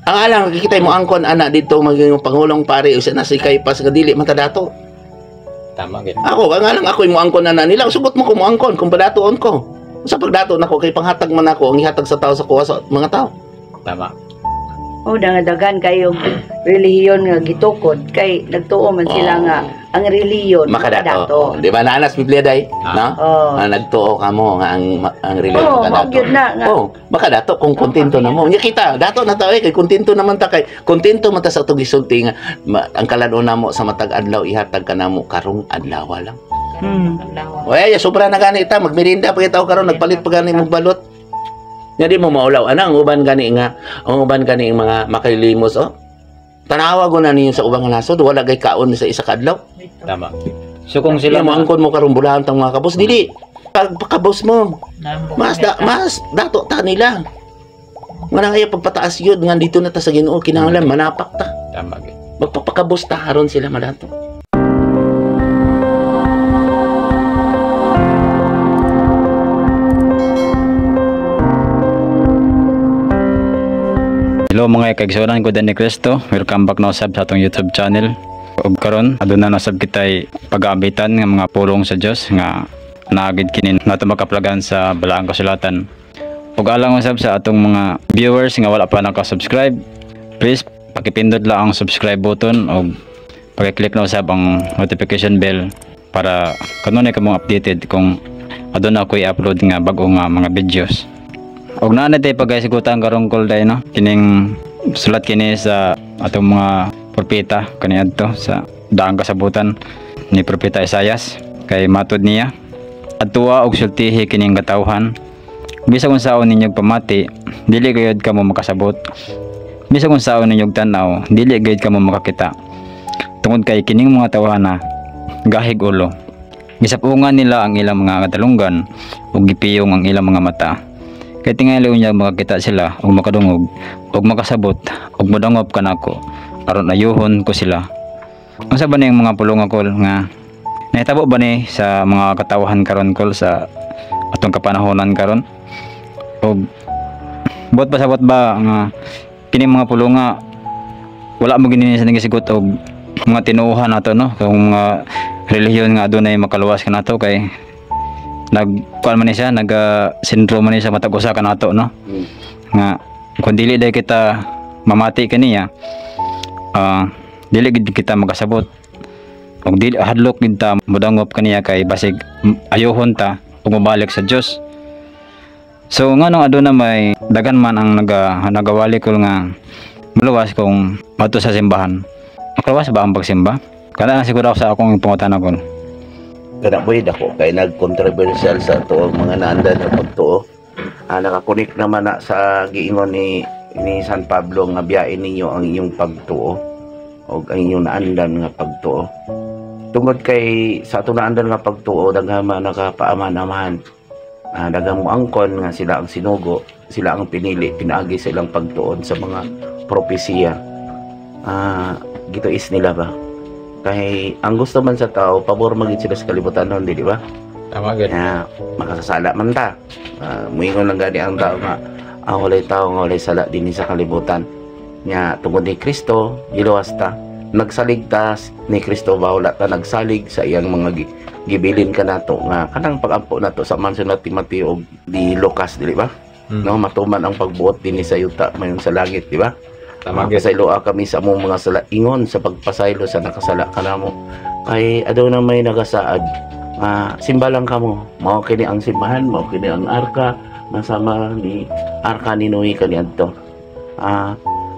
Ang alang kita mo angkon anak dito maging pangulong pare usa na si Kaypas nga dili man ta dato. Tama gid. Ako ang alang ako mo angkon anak nila sugot mo ko mo angkon kung padatoon ko. Sa pagdato nako kay panghatag man ako ang ihatag sa tao sa kuha sa mga tao. Tama. O daghan kayo relihiyon nga gitukod kay nagtuo man sila nga ang relihiyon Makadato. Di ba nanas Biblia day? No? Nagtuo ka mo nga ang relihiyon makadato. Makadato kung kontento na mo. Nya kita dato na ta kay kontento naman ta kay kontento man ta sa atong gisulti nga ang kalado namo sa matag adlaw ihatag kanamo karong adlaw lang. Oy, sobra na gani ta magmerinda pa kita karon nagpalit pa gani magbalot. Nya di mo maulaw ana ang uban gani mga makalilimos tanawa ko na niyo sa ubang nasod wala gay kaon sa isa ka adlaw. Tama. So kung sila mo angkon mo karong bulahan tang mga kabos dili pagkabos mo mas dato ta nila wala kaya pagpataas yun nga dito na ta sa Ginoo kinahanglan manapak ta. Tama gid. Magpapakabos ta haron sila madato. Hello mga kaigsunan ko din ni Cristo. Welcome back na usab sa atong YouTube channel. Ug karon aduna na usab kitay pag-aabitan ng mga pulong sa Dios nga naagid kini nato makaplagan sa balaang kasulatan. Ug alang usab sa atong mga viewers nga wala pa naka-subscribe, please pakipindot lang ang subscribe button ug paki-click na usab ang notification bell para kanunay kamo updated kung aduna ko i-upload nga bag-o nga mga videos. Og naa na tay pagaysigutan karong call day no kining sulat kini sa atong mga propeta kani adto sa daang kasabutan ni propeta Isaias kay matud niya adtuwa og sultihi kining katawhan bisag unsaon ninyong pamati dili gayud kamo makasabot bisag unsaon ninyong tan-aw dili gayud kamo makakita tungod kay kining mga tawhana gahig ulo gisapungan nila ang ilang mga katalunggan ug gipiyong ang ilang mga mata. Kaya tingali unya makakita sila o makadungog o makasabot o madangop ka nako aron ayuhon ko sila. Ang sa ba na yung mga pulong ako nga nahitabo ba ni sa mga katawahan karon kol sa atong kapanahonan karon o bot ba nga kini mga pulong nga wala mo ginini sa nagisigot og mga tinuuhan nato no kung mga relihiyon nga adunay makaluwas ka nato kay nagkuan man siya sentro man siya matag usa kanato no nga kun dili day kita mamati kaniya dili gid kita makasabot ug dili hadlok gid ta modangop kaniya kay basig ayohon ta ug mobalik sa Dios. So nganong aduna may dagan man ang nagawali ko nga maluwas kung mato sa simbahan makaluwas ba ang pagsimba kana na siguro sa akong pangutana ko. Kana boy dako kay nag-controversial sa tuo mga naandan na pagtuo. Nakakunik naman na sa giingon ni San Pablo nga biyain ninyo ang inyong pagtuo o ang inyong naandan nga pagtuo. Tungod kay sa ato naandan nga pagtuo daghang nakapaaman-amahan. Daghang mo angkon nga sila ang sinugo, sila ang pinili, pinaagi sa ilang pagtuon sa mga propesiya. Gituis nila ba? Kay ang gusto man sa tao pabor magid sila sa kalibutan nun di ba? Tama gid. Makasasala man ta. Muingon lang gani ang tao nga walay tao nga walay sala dinhi sa kalibutan. Nya tungod ni Kristo giluwas ta. Nagsaligtas ni Kristo ba wala ta nagsalig sa iyang mga gibilin kanato nga kanang pag-ampo nato sa mansion na Timoteo ug di Lucas di ba? No matuman ang pagbuot dinhi sa yuta mayon sa langit di ba? Pasayloa kami sa among mga salaingon sa pagpasaylo sa nakasala kanamo kay adto na may nagasaad simba lang kamo mao kini ang simbahan mao kini ang arka nasama ni arka ni Noe kaniadto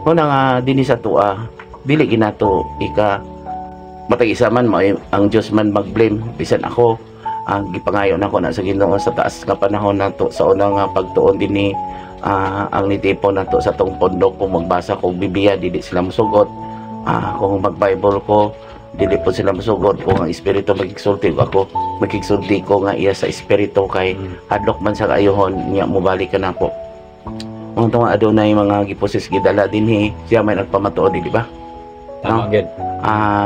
una nga dinhi sa tuwa dili ginato ika matag isa man mao ang Dios man mag-blame bisan ako ang gipangayo nako na sa Ginoo sa taas nga panahon nato sa unang pagtuon dinhi ang nitipon nato sa tong pondok kung magbasa ko Biblia dili sila mosugot kung mag-Bible ko dili po sila mosugot kung ang espiritu magigsulti ko nga iya sa espiritu kay hadlok man sa kaayuhon niya mobalik ka nako ang tunga adunay mga gipusis gidala dinhi siya may nagpamatuod di ba? Tama gid.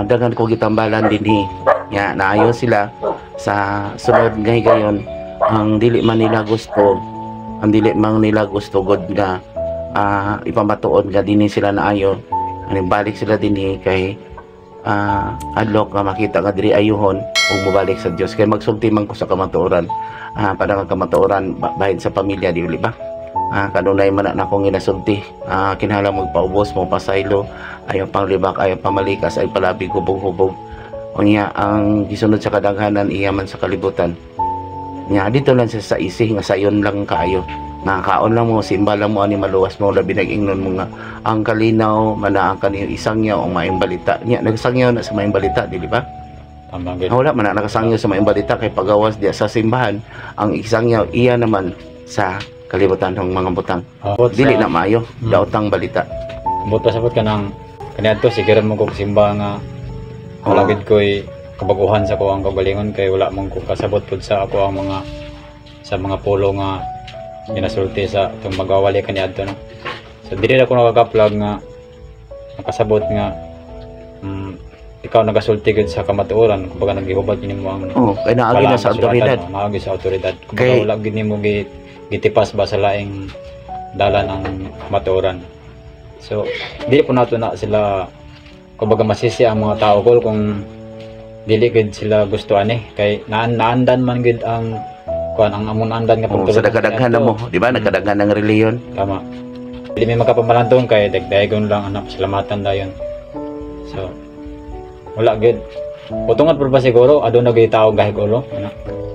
Daghan ko gitambalan dinhi nya naayo sila sa sunod gayon ang dili man nila gusto god nga ipamatuod nga dinhi sila naayo, ani balik sila dinhi kay adlok nga makita nga diri ayuhon ug mobalik sa Dios kay magsulti man ko sa kamatuoran. Padang kamatuoran bahin sa pamilya di ba? Kanunay man na akong ginasulti, kinahanglan magpaubos mo pasaylo, ayaw panglibak, ayaw pamalikas, ay palabig hubog-hubog. Unya ang gisunod sa kadaghanan iyaman sa kalibutan. Nya dito lang sa isih nga sayon lang kaayo. Kaon lang mo, simba lang mo ani maluwas mo labi nag-ingnon mo nga ang kalinaw manaan kaniyo isangyaw ang maayong balita. Nya nagsangyaw na sa maayong balita, di ba? Wala man na nakasangyaw sa maayong balita kay pagawas diya sa simbahan, ang isangyaw iya naman sa kalibutan ng mga butang. Dili na maayo, daotang balita. Bot pasabot ka ng kaniadto sigiran mo kog simba nga malagid ko'y kabaguhan sa ko ang kagalingon kay wala mong ko kasabot pud sa ako ang mga polo nga ginasulti sa itong magawali kaniadto no. So dili na ko nakaka-plug nga nakasabot nga ikaw nagasulti gud sa kamatuoran kumbaga naghihubad kini mo ang kay naagi na sa awtoridad. Naagi sa awtoridad. Kumbaga wala gid nimo gitipas ba sa laing dalan ang matuoran. So dili po nato na sila kumbaga masisi ang mga tao ko kung dili gid sila gusto ani kay naandan man gid ang kuan ang amon andan nga pagtulog sa daghan na mo, di ba? Nagkadaghan ng reliyon. Tama. Dili may makapamalantong kay dagdagon lang anak salamatan dayon. So wala gid. Putungan por ba siguro aduna gid tao gahig ulo ana.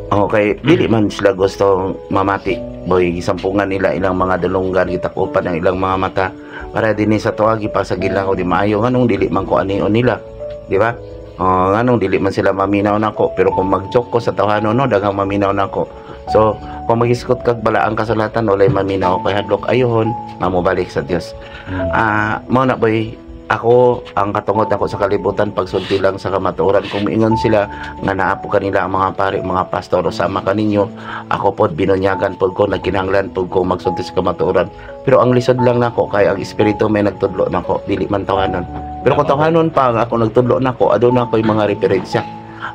Okay, dili man sila gusto mamati. Boy, gisampungan nila ilang mga dulunggan, gitakupan ang ilang mga mata para dinhi sa tuwagi pasagil lang o di maayo nganong dili man ko anion nila, di ba? Nganong dili man sila maminaw nako, pero kung mag-joke ko sa tawhanon no, daghang maminaw nako. So, kung mag-iskot kag balaang kasalatan walay maminaw kay hadlok ayohon mamobalik sa Dios. Mao na boy, ako ang katungod ako sa kalibutan pagsulti lang sa kamatuoran. Kung miingon sila nga naapo kanila ang mga pari, mga pastor o sama kaninyo, ako pod binunyagan pod ko, nagkinahanglan pod ko magsulti sa kamatuoran. Pero ang lisod lang nako kay ang espiritu may nagtudlo nako, dili man tawanon. Pero kung tawanon pa nga ako nagtudlo nako, aduna ko'y mga referensya,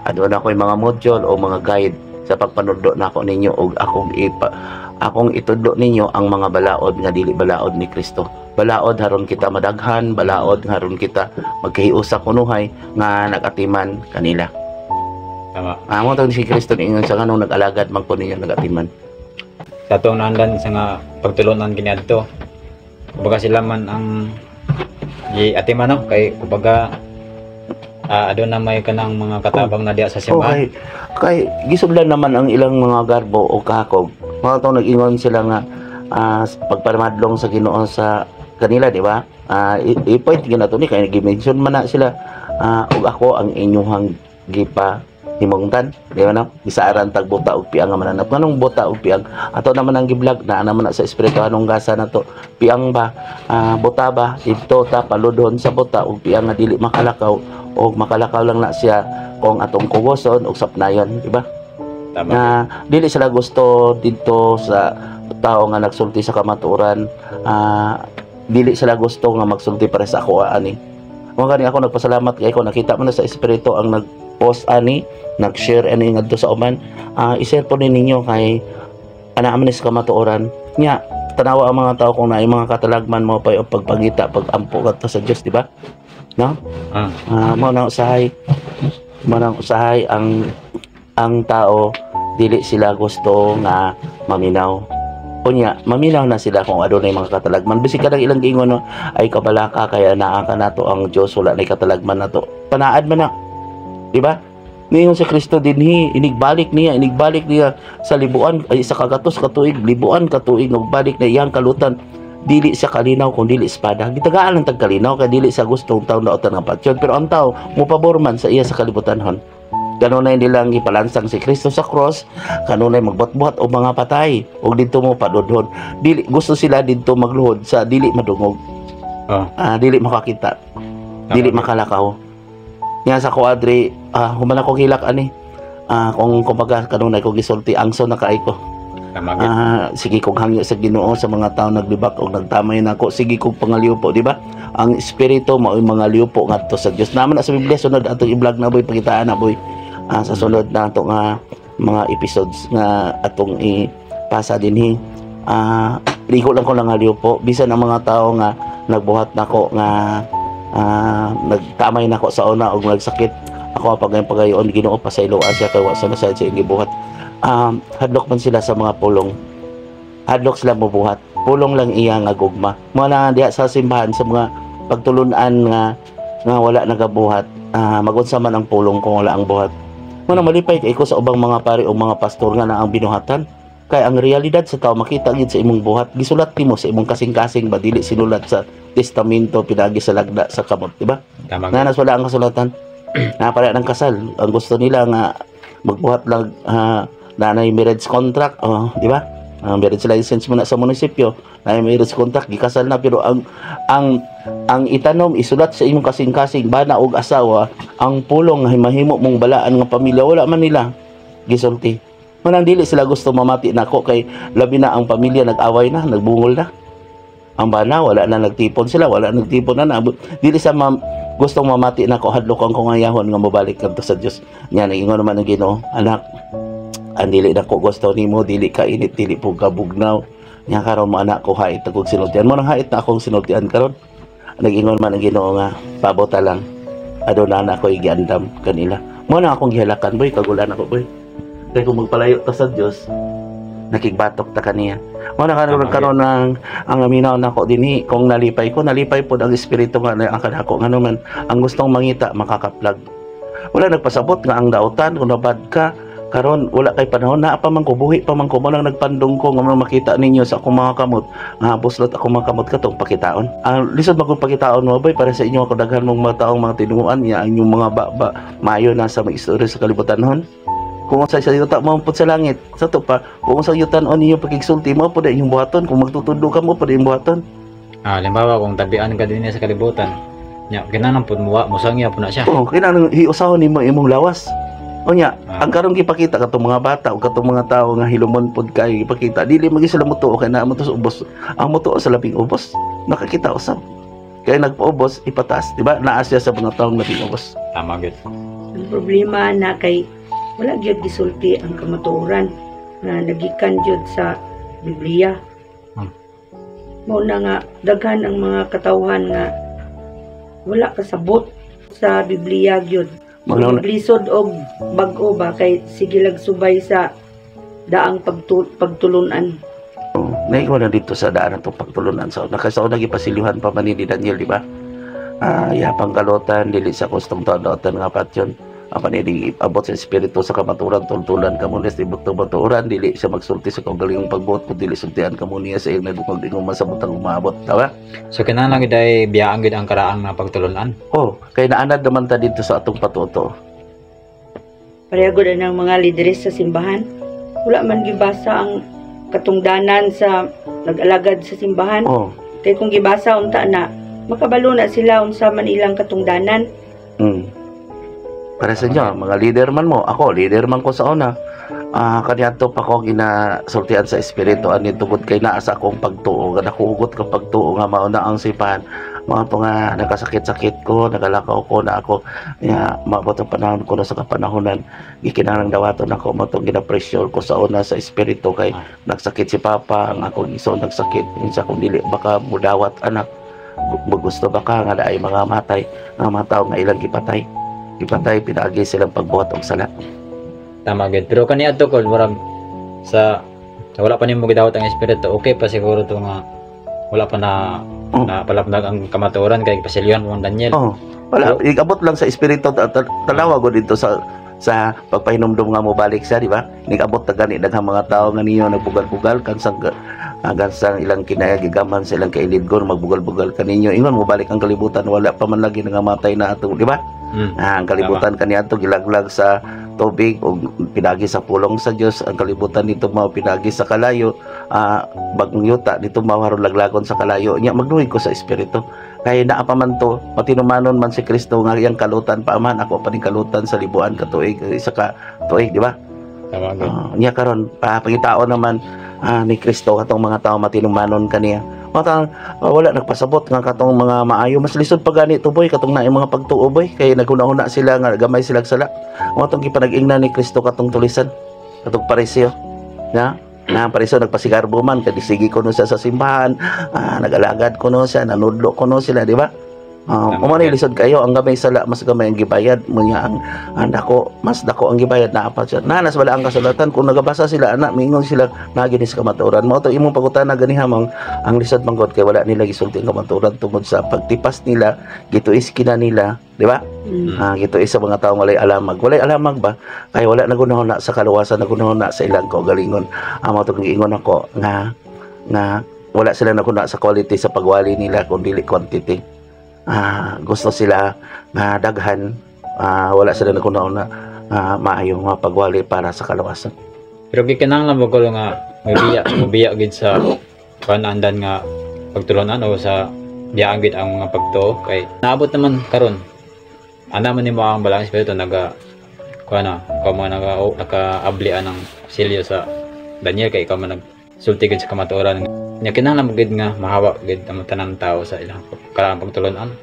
aduna ko'y mga module o mga guide sa pagpanudlo nako ninyo og akong itudlo ninyo ang mga balaod nga dili balaod ni Kristo. Balaod haron kita madaghan, balaod haron kita magkahiusa kunuhay nga nagatiman kanila. Tama. Amo tong si Kristo ingon sa kanong nag-alagad man ko ninyo nagatiman. Sa atong naandan sa nga pagtulunan kiniadto. Kumbaga sila man ang atiman no kay kumbaga aduna may kanang mga katabang na diya sa simbahan. Kay gisudlan naman ang ilang mga garbo o kakog. Mga tong nag-ingon sila nga pagparamadlong sa Ginoo sa kanila, di ba? I-point ginato ni kay nag-mention man na sila ug ako ang inyong gipa himungtan, di ba no? Gisaaran tag buta og piang nga mananap. Nganong buta og piang? Ato naman ang giblag na naman na sa espiritu anong gasa nato. Piang ba? Buta ba? Dito ta paludon sa buta og piang nga dili makalakaw o makalakaw lang na siya kung atong kugoson og sapnayon, di ba? Tama. Dili sila gusto dito sa tao nga nagsulti sa kamatuoran, dili sila gusto nga magsulti para sa ako ani. Mo gani ako nagpasalamat kay ako nakita mo na sa espiritu ang nag-post ani, nag-share ani ngadto sa uman. I-share po ninyo kay ana man sa kamatuoran. Nya tanawa ang mga tao kung naay mga katalagman mo pa yung pagpangita, pagampo kadto sa Dios, di ba? No? Mo nang usahay ang tao dili sila gusto nga maminaw. Unya, maminaw na sila kung adunay mga katalagman. Bisig kadang ilang gingon no, ay kabalaka kaya naa ka nato ang Dios wala nay katalagman nato. Panaad man na. Di ba? Niyon si Kristo dinhi inigbalik niya sa libuan ay sa kagatos katuig, libuan katuig ug balik na iyang kalutan. Dili siya kalinaw kung dili espada. Gitagaan ang tagkalinaw kay dili sa gustong taon na utan nga patsyon, pero ang tao mopabor man sa iya sa kalibutanhon. Kanunay nilang ipalansang si Kristo sa cross, kanunay magbot-bot o mga patay o dito mo padudhon. Dili gusto sila dito magluhod sa dili madungog. Dili makakita. Dili makalakaw. Nya sa kuadri human ako hilak ani. Kung kumbaga kanunay ko gisulti angso na kaay ko. Sige kong hangyo sa Ginoo sa mga tao naglibak o nagtamay nako, sige kong pangaliupo, di ba? Ang espiritu mao'y mga liupo ngadto sa Dios. Naman na sa Biblia sunod atong i-vlog na boy, pakitaan na boy. Sa sunod na ato nga mga episodes nga atong ipasa dinhi. ligo lang ko lang haliw po bisan ang mga tao nga nagbuhat nako nga nagtamay nako sa una og nagsakit ako pagayon Ginoo pasayloan siya kay wa sa nasayod sa ingi buhat. Hadlok man sila sa mga pulong, hadlok sila mobuhat, pulong lang iya nga gugma mo na diha sa simbahan sa mga pagtulunan nga wala nagabuhat. Magunsa man ang pulong kung wala ang buhat. Muna malipay kay ko sa ubang mga pari o mga pastor nga na ang binuhatan. Kay ang realidad sa tao makita gid sa imong buhat. Gisulat nimo sa imong kasing-kasing ba dili sinulat sa testamento pinagi sa lagda sa kamot, di ba? Tama. Nanas wala ang kasulatan. Napara ng kasal. Ang gusto nila nga magbuhat lang nanay marriage contract, di ba? Marriage license mo na sa munisipyo, nanay marriage contract gikasal na pero ang itanom isulat sa imong kasing-kasing bana og asawa ang pulong nga mahimo mong balaan nga pamilya wala man nila gisulti. Manang dili sila gusto mamati nako kay labi na ang pamilya nag-away na, nagbungol na. Ang bana wala na nagtipon sila, wala nagtipon na. Dili sa gustong mamati nako hadlok ang kongayahon nga mobalik kadto sa Dios. Nya nagingon naman ang Ginoo, anak, ang dili nako gusto nimo, dili ka init, dili po ka bugnaw. Nya karon mo anak ko hait tagog sinultian mo nang hait na akong sinultian karon. Nagingon man ang Ginoo nga pabota lang. Aduna na ako giandam kanila. Mo na akong gihalakan boy, kagulan ako boy. Kaya kung magpalayo ta sa Diyos, nakigbatok ta kaniya. Wala karon ng ang aminaw nako dinhi kung nalipay pod ang espiritu nga ang kanako nga naman ang gustong mangita makakaplag. Wala nagpasabot nga ang dautan kung nabad ka karon wala kay panahon na pa man ko buhi pa man ko mo lang nagpandong ko nga makita ninyo sa akong mga kamot nga buslot ako mga kamot katong pakitaon. Ang lisod magong pakitaon mo boy para sa inyo ako daghan mong mga taong mga tinunguan niya ang inyong mga mayo na sa mga istorya sa kalibutanhon. Kung sa yuta mo pud sa langit sa to pa kung sa yutan on niyo pagigsulti mo pud yung buhaton kung magtutudo ka mo pud yung buhaton. Halimbawa kung tabian ka din sa kalibutan nya kinahanglan pud musangya pud na siya. Kinahanglan hiusaw nimo imong lawas. O nya ang karong gipakita katong mga bata o katong mga tao nga hilumon pud kay ipakita dili magi sila mutuo kay naa mo to sa ubos. Ang mutuo sa labing ubos nakakita usab. Kaya nagpaubos ipataas, di ba? Naa siya sa mga taong labing ubos. Tama gyud. Ang problema na kay wala gyud gisulti ang kamatuoran na nagikan gyud sa Biblia. Mao na nga daghan ang mga katawhan nga wala kasabot sa Biblia gyud. Maglisod og bag-o ba kay sige lag subay sa daang pagtulunan. Naiko na dito sa daan itong pagtulunan sa nakasaon naging pasilihan pa man ni Daniel, di ba? Yapang kalutan dili sa kustong taon-taon nga patyon. Apa ni abot sa espiritu sa kamaturan tultulan kamo ni baturan dili siya magsulti sa kaugalingong pagbuot kun dili sultian kamo niya sa iyang nadungog dingong masabutang umabot, tawa? So kinahanglan gid ay biyaan gid ang karaang na pagtulunan. Kay naanad naman ta dito sa atong patuto. Parehagod ang mga lideres sa simbahan. Wala man gibasa ang katungdanan sa nag-alagad sa simbahan. Kay kung gibasa unta na makabalo na sila unsa man ilang katungdanan. Para sa inyo, mga leader man mo, ako, leader man ko sa una. Kaniadto pa ko ginasultian sa espiritu ani tungod kay naa sa akong pagtuo, nga nakuhugot ka pagtuo nga mao na ang sipahan. Mga to nga nakasakit-sakit ko, nagalakaw ko na ako. Maabot ang panahon ko na sa kapanahonan. Gikinahanglang dawaton ako mo tong gina-pressure ko sa una sa espiritu kay nagsakit si Papa, ang akong iso nagsakit. Minsan kung dili baka mudawat anak. Gusto baka nga daay mga matay, nga mga tao nga ilang gipatay. Ipatay pinagi silang pagbuhat og sala. Tama gid. Pero kaniadto ko murag sa wala pa nimo gidawat ang espiritu. Okay pa siguro to nga wala pa na palapnag ang kamatuoran kay pasilyon mo Daniel. Wala igabot lang sa espiritu talawa go dito sa pagpahinumdum nga mo balik siya, di ba? Nigabot ta gani daghang mga tao nga niyo nagbugal-bugal kansang ilang kinayagigaman sa ilang kailidgon magbugal-bugal kaninyo ingon mo balik ang kalibutan wala pa man lagi nangamatay na ato, di ba? Ang kalibutan kaniadto gilaglag sa tubig o pinagi sa pulong sa Dios. Ang kalibutan dito mao pinagi sa kalayo, bagong yuta dito mao haron laglagon sa kalayo. Nya magluhig ko sa espiritu kay naa pa man to matinumanon man si Kristo nga iyang kalutan pa man ako pa ning kalutan sa libuan ka tuig isa ka tuig, di ba? Tama. Nya karon pangitao naman ni Kristo katong mga tao matinumanon kaniya. Wala nagpasabot nga katong mga maayo mas lisod pa gani to boy katong naay mga pagtuo boy kay naghuna-huna sila nga gamay sila sala. Mo tong gipanag-ingna ni Kristo katong tulisan katong pariseo na Na pariso nagpasigarbo man kadi sige ko no siya sa simbahan, nagalagad ko no siya, nanudlo ko no sila, di ba? Umano lisod kayo ang gamay sala mas gamay ang gibayad mo niya ang dako mas dako ang gibayad na apat siya nanas wala ang kasulatan kung nagabasa sila anak mingon sila naginis kamatuoran mo to imong pagutana ganihamang ang lisod manggod kay wala nila gisulti ang kamatuoran tungod sa pagtipas nila gituis kina nila, di ba? Gituis sa mga tawo walay alamag ba kay wala nagunahon na sa kaluwasan nagunahon na sa ilang kaugalingon amo to giingon ako nga wala sila nagunahon sa quality sa pagwali nila kun dili quantity. Gusto sila na daghan, wala sila nakunaon na maayong pagwali para sa kalawasan. Pero gikinahanglan mo ko nga mabiya gid sa panandan nga pagtulunan o sa biyaan gid ang mga pagtuo kay naabot naman karon. Ana man nimo ang balang espiritu naga kuana kamo naka-ablian ng silyo sa Daniel kay ikaw man nagsulti gid sa kamatuoran. Nya kinahanglan mo gid nga mahawa gid ang tanang tawo sa ilang pagtulunan.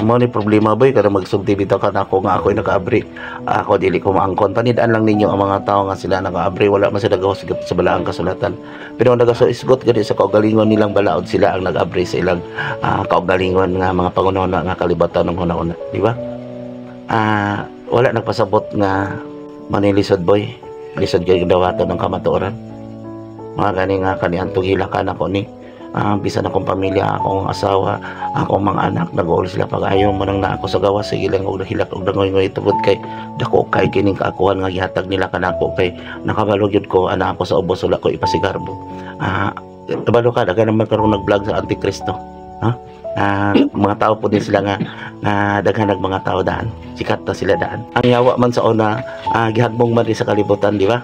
Mo ni problema boy kada magsugti bitaw ka nako nga ako'y nakaabri. Ako dili ko maangkon panidaan lang ninyo ang mga tawo nga sila nakaabri wala man sila gahusgot sa balaang kasulatan. Pero nagasusgot gadi sa kaugalingon nilang balaod sila ang nag-abri sa ilang kaugalingon nga mga pangunahuna nga kalibatan ng hunahuna, di ba? Wala nagpasabot nga manilisod boy. Lisod kay dawaton ng kamatuoran. Mga gani nga kaniang tugilakan ako ni bisan akong pamilya, akong asawa, akong mga anak nag-uol sila pag-ayaw mo nang na ako sa gawas sige lang og hilak og dangoy-ngoy tugod kay dako kay kining kaakuhan nga gihatag nila kanako kay nakabalo gyud ko ana ako sa ubos wala ko ipasigarbo. Kabalo ka daga naman karon nag-vlog sa Antikristo. Mga tao po din sila nga daghan nag mga tao daan sikat na sila daan ang yawa man sa una gihagmong man sa kalibutan, di ba?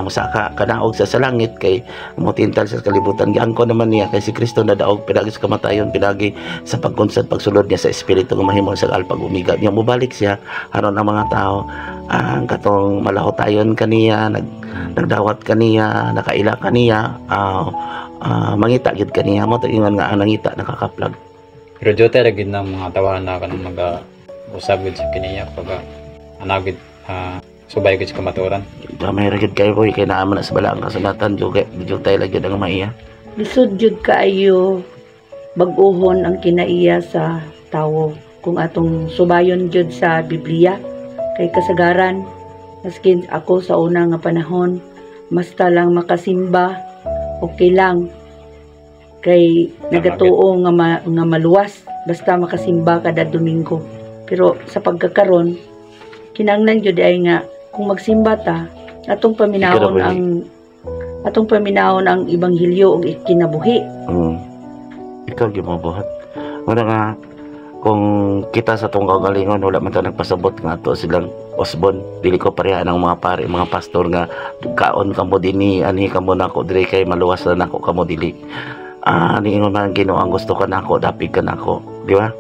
Musaka kanaog sa langit kay motintal sa kalibutan giangko naman niya kay si Kristo nadaog pinagi sa kamatayon pinagi sa pagkonsent pagsulod niya sa espiritu nga mahimo sa alpag-umiga niya mobalik siya aron ang mga tao ang katong malahotayon kaniya nagdawat kaniya nakaila kaniya mangita gid kaniya mo to ingon nga ang nangita nakakaplag. Pero jote ra gid ng mga tawahan na kanang usab gid sa kiniya pag anagid subay gid sa kamatuoran. May ra gid kayo boy kay naa man sa balaang kasulatan jote ra gid ang maiya. Lisod jud kaayo bag-ohon ang kinaiya sa tawo kung atong subayon jud sa Biblia kay kasagaran maskin ako sa una nga panahon basta lang makasimba okay lang kay nagatuo nga maluwas basta makasimba kada Domingo pero sa pagkakaron kinahanglan jud ay nga kung magsimba ta atong paminahon ang ebanghelyo ug kinabuhi. Ikaw gyud mabuhat wala nga kung kita sa tong kaugalingon wala man ta nagpasabot nga ato silang osbon dili ko pareha ng mga pare mga pastor nga kaon kamo dinhi ani kamo nako dire kay maluwas na nako kamo dili niingon man Ginoo ang gusto ka nako dapig ka nako, di ba?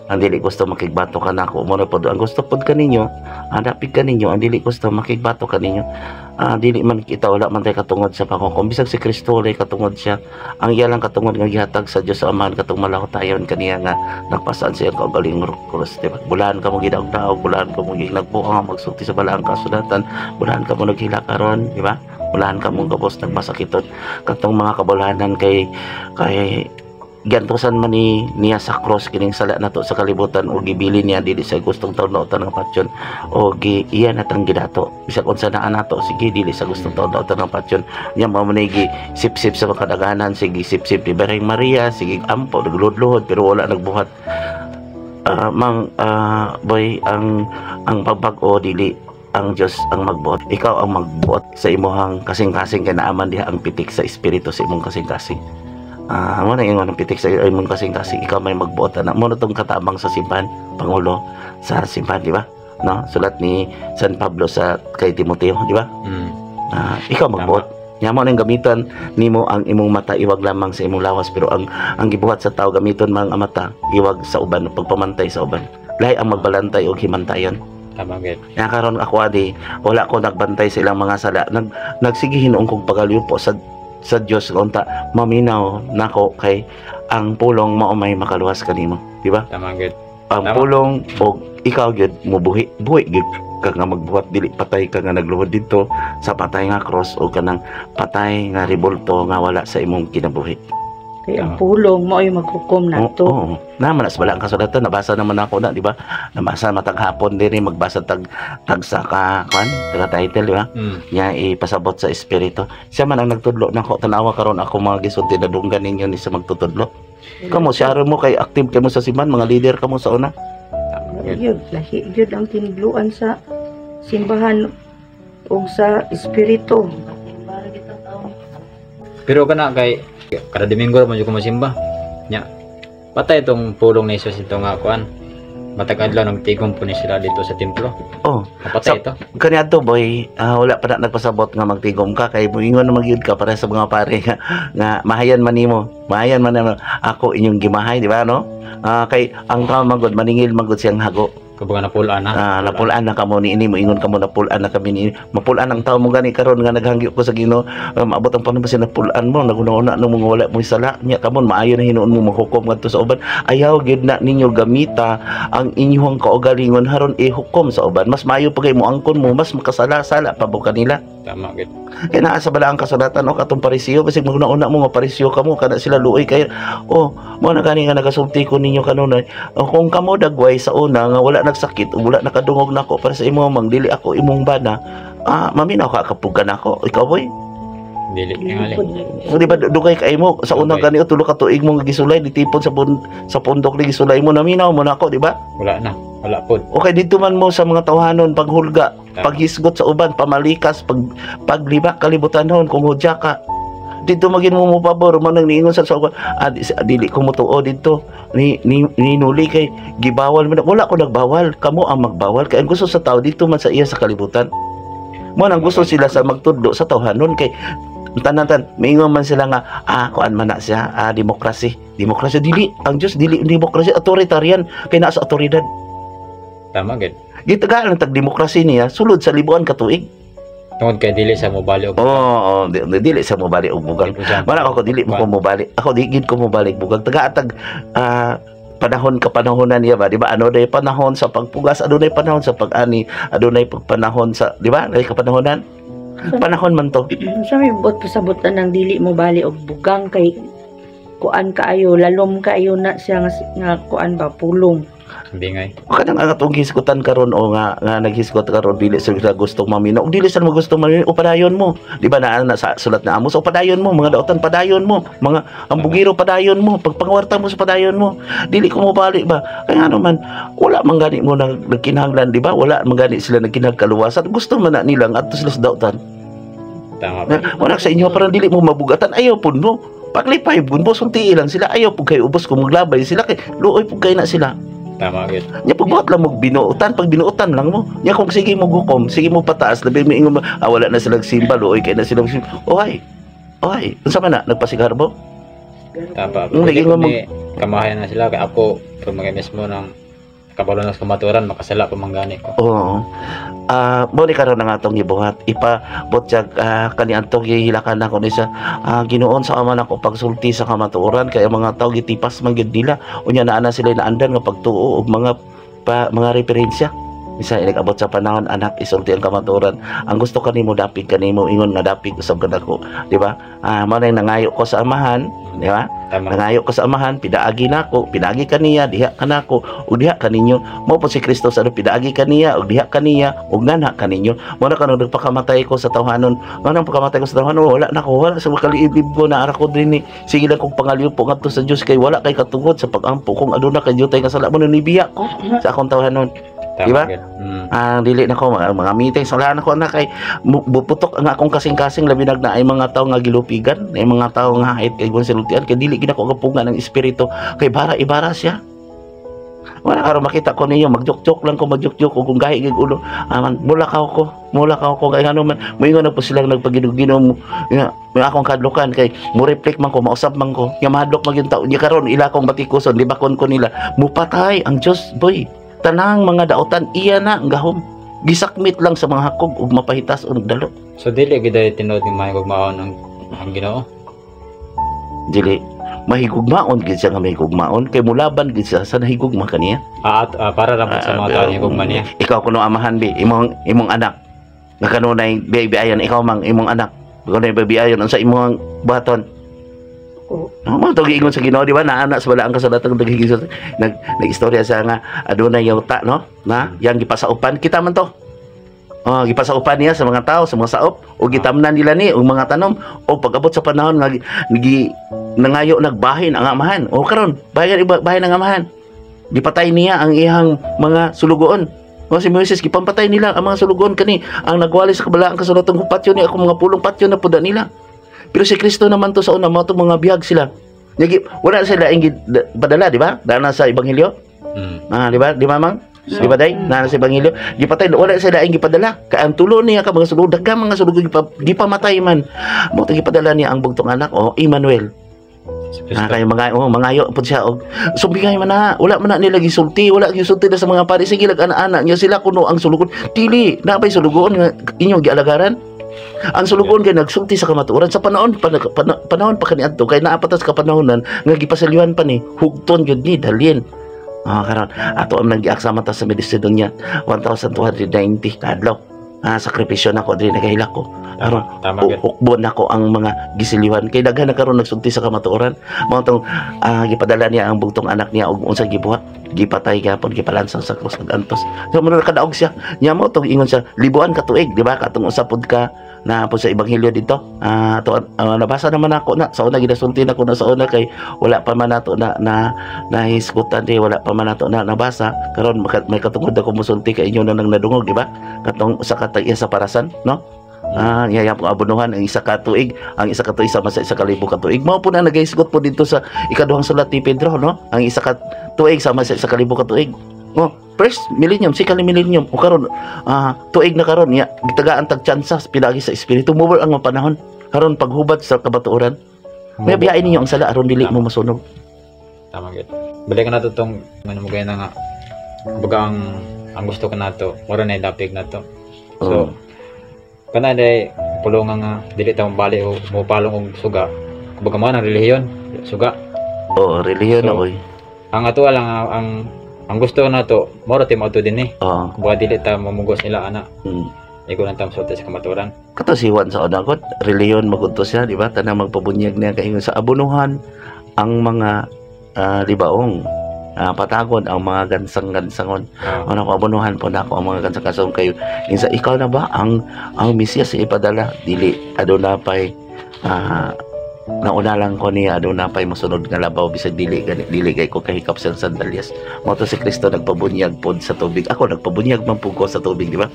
Ang dili gusto makigbato ka nako mo na pod ang gusto pod kaninyo dapig kaninyo ang dili gusto makigbato kaninyo dili man kita wala man tay katungod sa pangkong bisag si Kristo lay katungod siya ang iya lang katungod nga gihatag sa Dios sa Ama katong malahotayon kaniya nga nagpasaan siya kaugaling krus, di ba? Bulahan ka mo gidaog-daog bulahan ka mo nagbuang magsulti sa balaang kasulatan bulahan ka mo naghila karon, di ba? Bulahan ka mo gabos nagmasakiton katong mga kabulahanan kay gantosan man niya sa cross kining sala nato sa kalibutan o gibili niya dili sa gustong taon-taon ng patyon o iya natang gidato bisag unsa naa nato sige dili sa gustong taon-taon ng patyon niya mao man gi sip-sip sa kadaghanan sige sip-sip ni Birheng Maria sige ampo naglud-luhod pero wala nagbuhat boy ang pagbag-o dili ang Diyos ang magbuot ikaw ang magbuot sa imuhang kasing-kasing kay naaman diha ang pitik sa espiritu sa imong kasing-kasing. Mo na yung pitik sa imong kasing-kasing ikaw may magbuot na mo na tong katabang sa simbahan pangulo sa simbahan, di ba? No, sulat ni San Pablo sa kay Timoteo, di ba? Ikaw magbuot nya mo nang gamiton nimo ang imong mata iwag lamang sa imong lawas pero ang gibuhat sa tao gamiton mang ang mata iwag sa uban pagpamantay sa uban lahi ang magbalantay og himantayon. Tama gid. Nya karon ako adi wala ko nagbantay sa ilang mga sala nagsige hinuon kong pagaliupo sa Dios unta maminaw nako kay ang pulong mao may makaluwas kanimo, di ba? Tama gid. Ang pulong og ikaw gid mo buhi gid ka nga magbuhat dili patay ka nga nagluhod dito sa patay nga cross o kanang patay nga rebulto nga wala sa imong kinabuhi. Kay ang pulong mo ay maghukom nato. Oo. Naman as bala ang kasulatan nabasa naman ako na, di ba? Nabasa matag hapon din magbasa tag sa ka kan, title, di ba? Nya ipasabot sa espiritu. Siya man ang nagtudlo nako tanawa karon ako mga gisulti na dunggan ninyo ni sa magtutudlo. Kamo siya mo kay active kamo sa simbahan, mga leader kamo sa una. Yun, lahi yun ang tinudluan sa simbahan o sa espiritu. Pero kana kay kada Domingo man jud ko masimba. Nya. Patay itong pulong ni Jesus ito nga kuan. Matag adlaw nagtigom po ni sila dito sa templo. Oh, Patay ito. Kaniadto boy, wala pa na nagpasabot nga magtigom ka kay moingon na magyud ka para sa mga pare nga mahayan man nimo. Mahayan man nimo ako inyong gimahay, di ba no? Kay ang tao magod maningil magod siyang hago. Kabaga napulaan na. Napulaan na kamo ni ini mo ingon kamo napulaan na kami ni mapulaan ang tao mo gani karon nga naghangyo ko sa Ginoo. Maabot ang panahon sa napulaan mo naguna-una nang mga wala mo sala nya kamo maayo na hinuon mo mahukom ngadto sa uban. Ayaw gid na ninyo gamita ang inyong kaugalingon haron ihukom sa uban. Mas maayo pa kay mo angkon mo mas makasala-sala pa buka nila. Tama gid. Kaya naa sa bala ang kasulatan o katong parisiyo basig maguna-una mo maparisyo kamo kada sila luoy kay mo na gani nga nagasulti ko ninyo kanunay. Kung kamo dagway sa una nga wala nagsakit o wala nakadungog nako para sa imo mang dili ako imong bana, maminaw ka kapugan ako ikaw boy. Dili tingali. So di ba dugay kay mo sa unang gani tulo ka tuig mo gisulay ditipon sa pundok ni gisulay mo naminaw mo nako di ba? Wala pod. Okay dito man mo sa mga tawhanon paghulga, paghisgot sa uban, pamalikas, paglibak kalibutanhon kung hudya ka. Dito magin mo pabor man nang niingon sa dili ko motuo dito ni nuli kay gibawal man wala ko nagbawal kamo ang magbawal kay ang gusto sa tao dito man sa iya sa kalibutan mo nang gusto sila sa magtudlo sa tawhanon kay tanan maingon man sila nga kuan man na siya demokrasya dili ang Dios dili demokrasya authoritarian kay naa sa otoridad. Tama gid. Gitagaan ang tag demokrasya niya sulod sa libuan ka tuig. Tungod kay dili sa mobali og dili sa mobali og bugang. Wala ako dili mo ko mobali. Ako di gid ko mobalik bugang. Taga-atag panahon kapanahonan niya ba, di ba? Ano day panahon sa pagpugas, ano day panahon sa pag-ani, ano day panahon sa, di ba? Day kapanahonan. Panahon man to. Sa may bot pasabutan ng dili mo bali og bugang kay kuan kaayo lalom kaayo na siya nga kuan ba pulong. Bingay. O kanang ang atong hisgutan karon o nga naghisgot karon dili sila gustong mamino. Dili sila mo gustong mamino o padayon mo. Di ba na sa sulat na Amos o padayon mo mga daotan padayon mo, mga ambugiro padayon mo, pagpangawarta mo sa padayon mo. Dili ko mo bali ba. Kaya ano man wala man gani mo nagkinahanglan, di ba? Wala man gani sila nagkinahangkaluwasan. Gusto man na nilang adto sila sa daotan. Tama ba? Wala sa inyo parang dili mo mabugatan ayaw pud mo. Paglipay pud mo sunti lang sila ayaw pud kay ubos kung maglabay sila kay luoy pud kay na sila. Tama gid. Nya pagbuhat lang mo binuotan, pag binuotan lang mo. Nya kung sige mo gukom, sige mo pataas, labi mo ingon wala na silang simba, luoy kay na silang simba. Oy. Unsa man na nagpasigarbo? Tama. Lagi mo Kamahayan na sila kay ako pero magay mismo ng kabalo na sa kamaturan makasala ko manggani ko. Oo. Mo ni karon nga atong gibuhat ipabot jag kaniadto gihilakan ako ni sa Ginoon sa aman ako pagsulti sa kamatuoran kay ang mga tawo gitipas man gyud nila unya naa na sila naandan nga pagtuo og mga referensya. Bisa nag-abot sa panahon anak isulti ang kamatuoran. Ang gusto kanimo dapig kanimo ingon nga dapig usab kadako, di ba? Mao na nangayo ko sa amahan, di ba? Nangayo ko sa amahan, pidaagi nako, pidaagi kaniya, diha kanako, ug diha kaninyo. Mao po si Kristo sa pidaagi kaniya ug diha kaniya ug nana kaninyo. Mao na kanang nagpakamatay ko sa tawhanon. Mao nang pagkamatay ko sa tawhanon, wala sa makaliib ko na ara ko dinhi. Sige lang kong pangaliw po ngadto sa Dios kay wala kay katungod sa pagampo kung aduna kay jutay nga sala mo nibiya ko sa akong tawhanon. Diba? Dili na ko mga meetings wala na ko na kay buputok ang akong kasing-kasing labi na ay mga tao nga gilupigan ay mga tao nga hait kay gonsilutian kay dili gid ako gapungan ng espiritu kay ibara siya wala karon makita ko niyo magjok-jok lang ko magjok-jok kung gahi gig ulo mulakaw ko kay ano man moingon na po sila nagpaginog-ginom nga akong kadlukan kay mo reflect man ko mausab man ko nga mahadlok magyud taon nya karon ila kong batikuson di ba kon ko nila mupatay ang Dios boy. Tanang mga daotan iya na ang gahom gisakmit lang sa mga hakog ug mapahitas og dalo. So dili gid ay tinuod ni mahigog maon ang Ginoo. Dili mahigugmaon gid siya nga mahigugmaon kay mulaban gid siya sa nahigugma kaniya. Para ra sa mga tao yung man niya. Ikaw kuno amahan bi imong anak nga kanunay biayan ikaw mang imong anak kanunay biayan unsa imong baton. Ako, Mo to giingon sa Ginoo di ba naana sa balaan kasulatan nagiging nag-istorya sa nga adunay yuta no na yang gipasaupan kita man to. Gipasaupan niya sa mga tao, sa mga saop o gitamnan nila ni og mga tanom o pag-abot sa panahon nga nangayo nagbahin ang amahan. O karon, bahin ang amahan. Gipatay niya ang ihang mga sulugoon. O si Moises gipampatay nila ang mga sulugoon kani ang nagwali sa kabalaan kasulatan ng patyo ni ako mga pulong patyo na puda nila. Pero si Kristo naman to sa una mo to mga bihag sila. Wala sila ingid padala, di ba? Dana sa ebanghelyo. Di ba? Di ba mang? Di ba day? Na sa ebanghelyo, gipatay wala sila daing gipadala. Kay ang tulo niya ka mga sulod, daghang mga sulod gipamatay man. Mo gipadala niya ang bugtong anak Emmanuel. Kay mangayo pud siya og sumbingay man na wala man na nila gisulti, wala gisulti na sa mga pari sige lag anak niya sila kuno ang sulugon. Dili na bay sulugon nga inyong gialagaran. Ang sulugon kay nagsulti sa kamatuoran sa panahon pa kaniadto kay naapatas ka panahonan nga gipasaliwan pa ni hugton gyud ni dalin. Karon ato ang nag-giaksama ta sa Medicidonia 1290 kadlaw. Sakripisyo nako diri nagahilak ko. Aron hukbon nako ang mga gisiliwan kay daghan na karon nagsulti sa kamatuoran. Mao tong gipadala niya ang bugtong anak niya og unsa gibuhat, gipatay gyapon gipalansang sa krus ug antos. So muna nakadaog siya. Nya mo tong ingon siya libuan ka tuig, di ba? Katong usapod ka na po sa ebanghelyo dito. Nabasa naman ako na sa una ginasulti nako na sa una kay wala pa man nato na hisgutan di wala pa man nato na nabasa karon may katungod ako musulti kay inyo na nang nadungog di ba katong sa katag sa parasan no yayap ko abunuhan ang isa ka tuig sa masa isa ka libo ka tuig mao po na nagahisgot po dito sa ikaduhang sulat ni Pedro no ang isa ka tuig sa masa isa ka libo ka tuig first millennium, second millennium o karon tuig na karon ya gitagaan tag tsansa pinagi sa espiritu mobile ang mga panahon karon paghubad sa kabatuoran may biyain ninyo ang sala aron dili mo masunog. Tama gid. Balikan nato tong ano mo gaya na nga baga ang gusto ko nato mura na dapig nato. So kana day pulong nga dili ta mabali o mo palong og suga. Baga mo ang relihiyon, suga. Relihiyon oy. Ang ato lang ang gusto nato mura ti mauto din Baga dili ta mamugos nila ana. Ikaw nang tamsulti sa kamaturan. Kato si Juan sa una kot, reliyon magudto siya, di ba? Tanang magpabunyag niya kaingon sa abunuhan ang mga libaong patagon ang mga gansang-gansangon. Ano ko abunuhan po na ako ang mga gansang-gansangon kayo. Insa ikaw na ba ang Mesiyas sa ipadala? Dili adunapay nauna lang ko niya adunapay mosunod nga labaw bisag dili kay ko kahikap sa sandalyas. Mo to si Kristo nagpabunyag pod sa tubig. Ako nagpabunyag man pud ko sa tubig, di ba?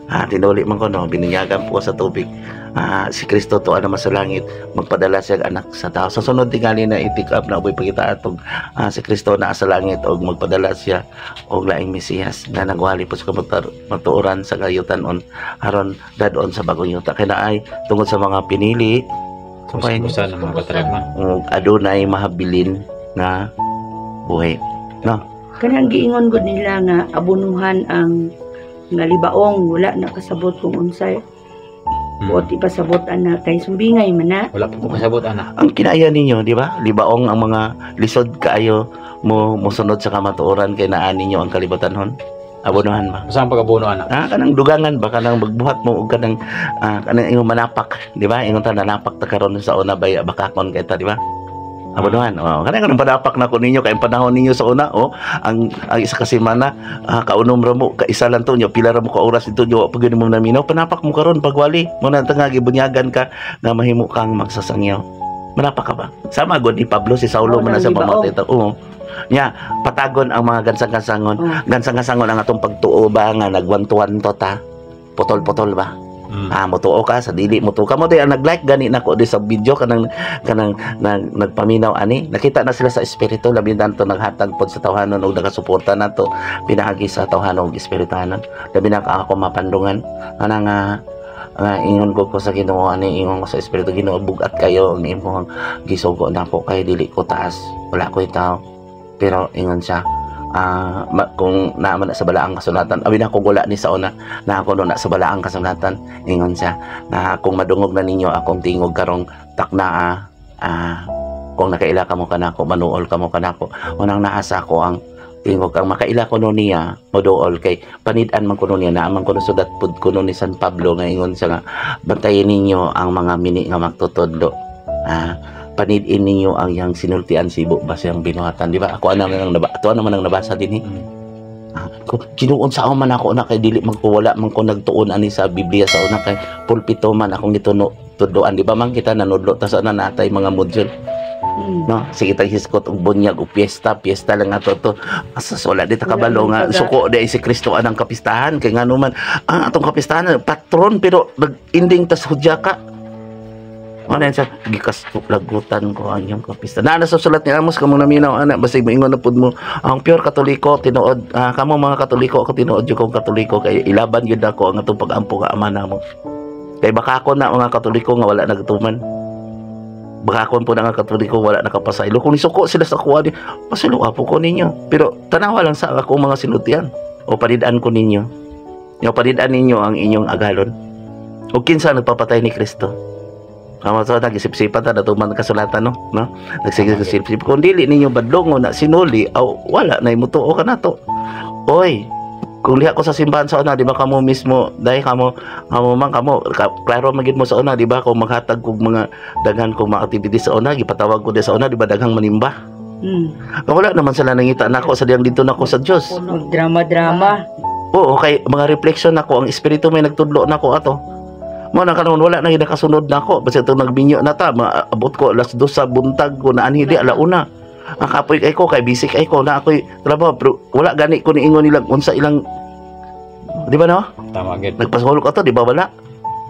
Tinuli man ko no, bininyagan po sa tubig. Si Kristo to naman sa langit, magpadala siya anak sa tao. Sa sunod tingali na i-pick up na uboy pagkita atong si Kristo na sa langit og magpadala siya og laing Mesiyas na nagwali po sa matuoran sa kayutan-on aron dadon sa bagong yuta kay naay tungod sa mga pinili Usa ng mga kataragman. Adunay mahabilin na buhay. No? kanang giingon gud nila nga abunuhan ang nga libaong wala na kasabot kung unsay. Buot ipasabotan na kay sumbingay man na. Wala pa ko kasabot ana. Ang kinaya ninyo, di ba? Libaong ang mga lisod kaayo mo sunod sa kamatuoran kay naa ninyo ang kalibutanhon. Abonohan ba? Saan pag-abono ana? Kanang dugangan ba kanang magbuhat mo og kanang imong manapak, di ba? Ingon ta nanapak ta karon sa una bay bakakon kay ta, di ba? Abonohan. Kanang padapak na ko ninyo kay panahon ninyo sa una, ang isa ka semana kaunom ra mo ka isa lang to nyo pila ra mo ka oras dito nyo pag mo naminaw panapak mo karon pagwali mo na tanga gibunyagan ka na mahimo kang magsasangyaw. Manapak ka ba? Sama gud ni Pablo si Saulo man sa mamatay ta. Nya patagon ang mga gansang-gansangon. Gansang-gansangon ang atong pagtuo ba nga nagwantuan-to ta. Potol-potol ba? Motuo ka sa dili motuo ka mo di ang nag-like gani nako di sa video kanang nagpaminaw ani. Nakita na sila sa espiritu labi nanto naghatag pod sa tawhanon og nagasuporta nato pinaagi sa tawhanon og espirituhanon. Labi na ako mapandungan kanang ingon ko sa Ginoo ani ingon ko sa espiritu Ginoo bugat kayo ang imong gisugo nako kay dili ko taas wala ko itaw. Pero ingon siya kung naaman na sa balaang kasulatan awin ako gula ni sa una na ako na sa balaang kasulatan ingon siya na kung madungog na ninyo akong tingog karong taknaa kung nakaila ka mo kanako, manuol ka mo kanako, unang naasa ko ang tingog ang makaila ko no niya moduol kay panid-an man kuno niya na amang kuno sudat pud kuno ni San Pablo nga ingon siya nga bantayan ninyo ang mga mini nga magtutudlo. Panid-in ninyo ang yang sinultian sibo base ang binuhatan, di ba? Ako naman ang nabasa din kinuon sa man ako na kay dili man ko wala man ko nagtuon ani sa Biblia sa una kay pulpito man akong gituno tudloan, di ba man kita nanudlo ta sa natay mga module. No, sige tayo hiskot og bunyag og piyesta lang ato to. Asa wala di ta kabalo nga suko di si Kristo anang kapistahan kay ngano man ang atong kapistahan patron pero nag-ending tas hudya ka. Ano yan siya, gikas lagutan ko ang iyong kapistahan. Na sa sulat ni Amos kamo naminaw ana basta moingon na pud mo ang pure katoliko tinuod kamo mga katoliko ako tinuod jud kong katoliko kay ilaban gyud ako ang atong pag-ampo ka ama namo. Kay baka ako na mga katoliko nga wala nagtuman. Baka ako po na nga katoliko wala nakapasaylo. Kung nisuko sila sa kuha niya, pasilo po ko ninyo. Pero tanawa lang sa ako mga sinutian. O panidaan ko ninyo. O panidaan ninyo ang inyong agalon. O kinsa nagpapatay ni Kristo. So, nag-isip-sipan ta natuman kasulatan no. Nagsisip-sip. Kung dili ninyo badlong na sinuli, wala na imutuo ka na to. Oy, kung liha ko sa simbahan sa una, di ba kamo mismo, dahil kamo klaro magid mo sa una, di ba, kung maghatag kog mga daghan kong mga activities sa una, gipatawag ko di sa una, di ba, daghang manimba. Kung wala naman sila nangita nako sa diyang dito nako sa Diyos. Magdrama-drama. Oo, kay mga reflection nako, ang espiritu may nagtudlo nako ato. Mo na kanon wala na nakasunod nako, basta ito nagbinyo na ta, maabot ko alas 2 sa buntag ko na anhi di alauna. Ang kapoy kay ko kay bisik ay ko na ako'y trabaho pero wala gani ko niingon nilang unsa ilang di ba no? Tama gid. Nagpasahol ko to di ba wala?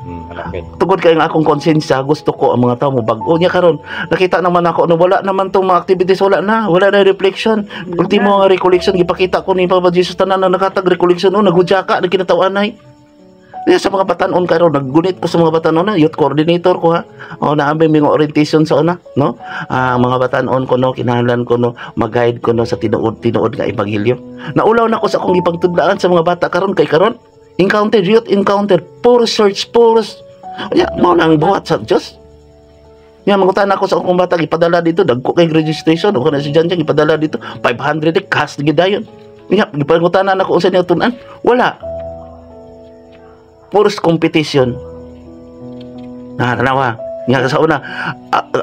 Malapit. Tungod kay ang akong konsensya gusto ko ang mga tao mo bago niya karon nakita naman ako no wala naman tong mga activities wala na reflection ultimo nga recollection gipakita ko ni Papa Jesus tanan na nakatag recollection no naghudya ka nagkinatawan ay sa mga batanon karon naggunit ko sa mga batanon na youth coordinator ko ha naabay mga orientation sa una no mga batanon ko no kinahanglan ko no mag-guide ko no sa tinuod nga ebanghelyo naulaw na ko sa akong ipagtudlaan sa mga bata karon kay karon youth encounter puro search puro mo nang buhat sa Diyos mangutan ako sa akong bata ipadala dito dagko kay registration o kana si Janjang ipadala dito 500 cash gidayon gipangutan na ako unsa niya tun-an wala puros competition. Tanawa. Nga sa una,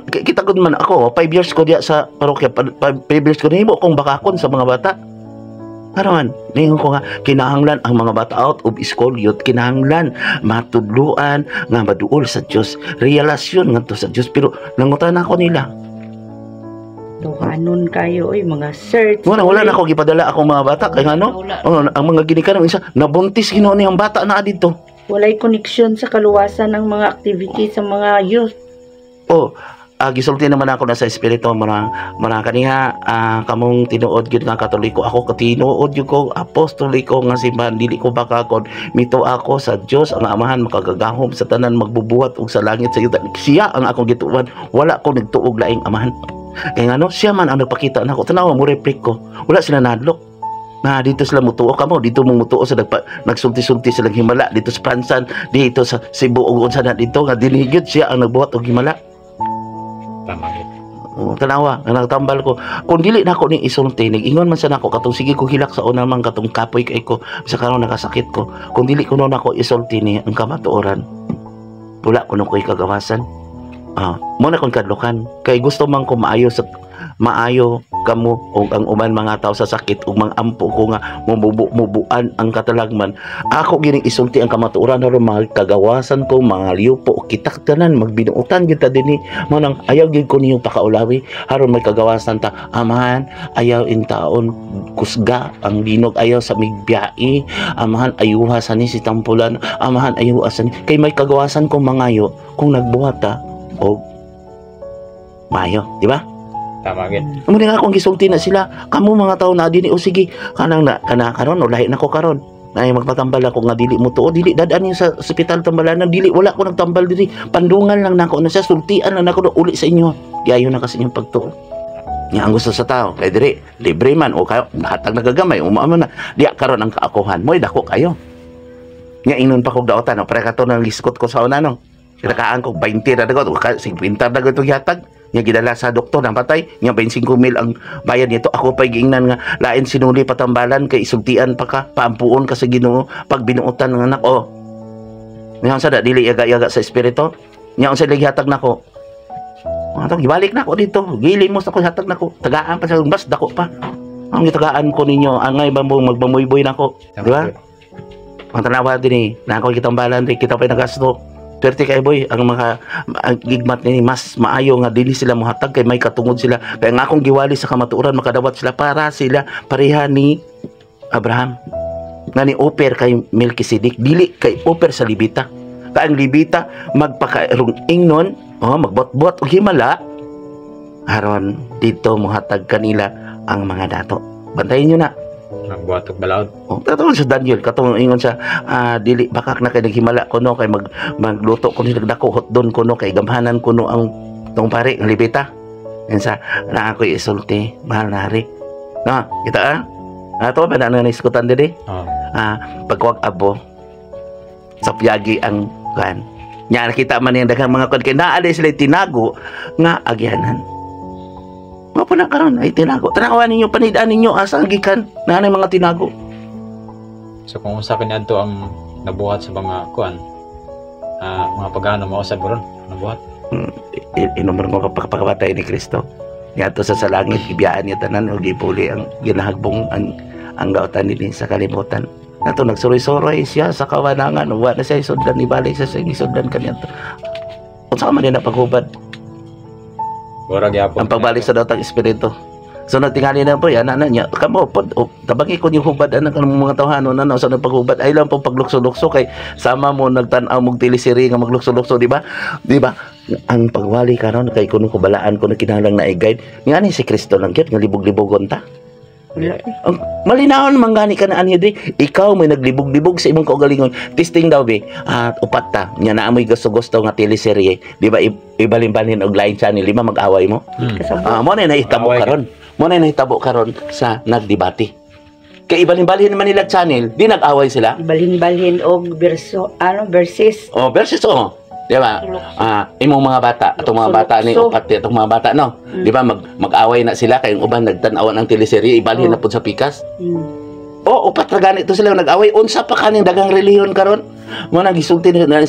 kita ko man ako, 5 years ko diya sa parokya, 5 years ko nahimo kong bakakon sa mga bata. Karon, ningon ko nga, kinahanglan ang mga bata out of school youth, kinahanglan matudluan nga maduol sa Diyos, relasyon nga to sa Diyos, pero nangutan ako nila. Tuhanon kayo, mga search. Wala na ako gipadala akong mga bata, kaya ano, ang mga ginikanan, isa, nabuntis ginoon niyang bata na dito. Walay koneksyon sa kaluwasan ng mga activities sa mga youth. Gisulti naman ako na sa espiritu marang kaniha kamong tinuod gyud nga katoliko ako katinuod gyud ko apostoliko nga simbahan dili ko bakakon mito ako sa Dios ang amahan makagagahom sa tanan magbubuhat og sa langit sa yuta siya ang akong gituan wala ko nagtuog laing amahan kay ngano siya man ang nagpakita nako tanaw mo reflect ko wala sila nadlok na dito sila mutuo kamo dito mo mutuo sa nagsulti-sulti silang himala dito sa Pransan dito sa Cebu ug unsa na dito nga dinhi gyud siya ang nagbuhat og himala. Tama gid. Tanawa nga nagtambal ko kung dili na ako ning isulti nag-ingon man sa nako katong sige ko hilak sa una man katong kapoy kay ko sa karon nakasakit ko kung dili ko na ako isulti ni ang kamatuoran wala ko na ko'y kagawasan mo na kong kadlukan kay gusto man ko maayo kamo o ang uman mga tao sa sakit ug mangampo ko nga mubuan ang katalagman ako gining isulti ang kamatuoran aron mga kagawasan ko mga liupo kitak tanan magbinuutan gyud ta dinhi manang ayaw gyud ko niyo pakaulawi aron may kagawasan ta amahan ayaw in taon kusga ang linog ayaw sa migbiyai amahan ayuha sa ni si tampulan amahan ayuha sa ni kay may kagawasan ko mangayo kung nagbuhat ta og mayo di ba? Tama gid. Muna nga akong gisulti na sila. Kamu mga tao na dini o sige kanang kana karon o lahi na ko karon. Nay magpatambal ako nga dili mo tuo dili dadaan niyo sa ospital tambalanan dili wala ko nagtambal diri. Pandungan lang nako na sa sultian lang nako uli sa inyo. Giayo na kasi inyong pagtuo. Nga ang gusto sa tao kay diri libre man o kayo hatag nagagamay umama na. Diya karon ang kaakuhan mo dako kayo. Nga inon pa kog daotan no pre kato nang liskot ko sa una no. Kinakaan ko 20 na dagot 50 dagot itong yatag. Nya gidala sa doktor na patay. Nya 25,000 ang bayad nito. Ako pa giingnan nga lain sinuli patambalan kay isultian pa ka, paampuon ka sa Ginoo pag binuotan ng anak. Oh. Nya unsa da dili yaga-yaga sa espiritu. Nya unsa hatag nako. Atong gibalik na ako dito. Gilimos ako hatag nako. Tagaan pa sa mas dako pa. Ang gitagaan ko ninyo, angay ba mo magbamoy-boy nako. Di ba? Ang tanawa din eh, na ako kitambalan din, kita pa nagasto. Swerte kay boy, ang mga gigmat ni mas maayo nga dili sila mohatag kay may katungod sila. Kaya nga akong giwali sa kamatuoran, makadawat sila para sila pareha ni Abraham. Nga ni Oper kay Melkisedek, dili kay Oper sa Libita. Kaya ang Libita, magpakairong ingnon, magbot-bot o himala, aron dito mohatag kanila ang mga dato. Bantayin nyo na. Nagbuhatok balaod. Katong sa Daniel, katong ingon sa dili bakak na kay naghimala kuno kay magluto kuno nagdako hotdon kuno kay gamhanan kuno ang tong pare ng Libita. Yan sa na ako isulti, mahal nari. No, kita ato ba na naiskutan diri? Pagwag abo sa piyagi ang kan. Nya nakita man yung daghang mga kon kay naa sila tinago nga agyanan. Mapo na karon ay tinago. Tanawan ninyo, panidaan ninyo asa ang gikan na mga tinago. So kung sa kaniadto ang nabuhat sa mga kuan, mga pagano mausab ron nabuhat. Inumar mo pagpakamatay ni Kristo. Niadto sa salangit gibiyaan niya tanan ug gipuli ang ginahagbong ang gautan dinhi sa kalibutan. Nato nagsuroy-suroy siya sa kawanangan, wa na siya isudlan ni balik sa isudlan kaniadto. Unsa man din paghubad? Ang pagbalik sa datang espiritu. So natingali na po yan, niya. Kamo po, tabagi ko yung hubad anak ng mga tawhanon na sa paghubad. Ay lang po paglukso-lukso kay sama mo nagtanaw mong tilisiri nga maglukso-lukso, di ba? Di ba? Ang pagwali karon kay kuno ko balaan ko na kinahanglan na i-guide. Ngani si Kristo lang gyud nga libog-libogon ta. Ang malinawon man gani ka na anyo di. Ikaw may naglibog-libog sa imong kaugalingon. Testing daw be. At upat ta. Nya na amoy gusto-gusto nga teleserye. Di ba ibalin-balin og line channel lima mag-away mo? Mo na nahitabo karon. Mo na nahitabo karon sa nagdebate. Kay ibalin-balin man nila channel, di nag-away sila. Ibalin-balin og verses. Verses di ba? Imong mga bata, atong mga bata ni upat atong mga bata no. Di ba mag-away na sila kay uban nagtan-awan ang teleserye ibalhin na pud sa pikas. Upat ra ganito sila nag-away unsa pa kaning dagang relihiyon karon. Mo nagisulti na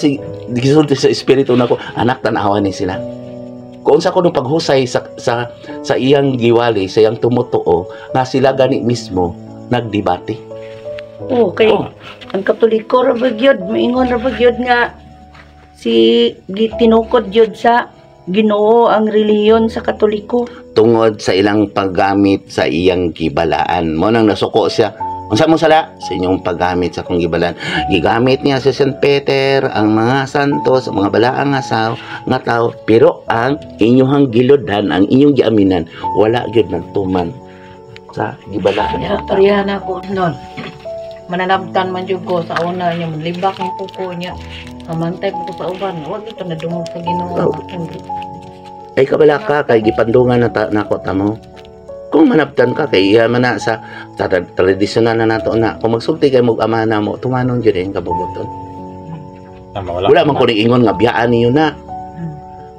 gisulti sa espiritu nako, anak tan-awan ni sila. Kung unsa ko nung paghusay sa iyang giwali, sa iyang tumutuo nga sila gani mismo nagdebate. Ang Katoliko ra bagyod, maingon ra bagyod nga si gitinukod jud sa Ginoo ang relihiyon sa Katoliko tungod sa ilang paggamit sa iyang gibalaan. Mo nang nasuko siya. Unsa mo sala sa inyong paggamit sa akong gibalaan? Gigamit niya sa St. Peter ang mga santos, ang mga balaang nga tao, pero ang inyong gilodan, ang inyong giaminan, wala gyud nagtuman sa gibalaan. Pareha na ko nun. Mananabtan man jud ko sa una niya, manlibak ang puko niya. Amantay ko sa uban, wag ito na dungog sa Ginoo. Ay kabala ka kay gipandungan na nako tamo. Kung manabtan ka kay iya man na sa tradisyonal na nato na kung magsulti kay mo ama na mo tumanon jud ang kabubuton. Wala man ko ingon nga biyaan niyo na.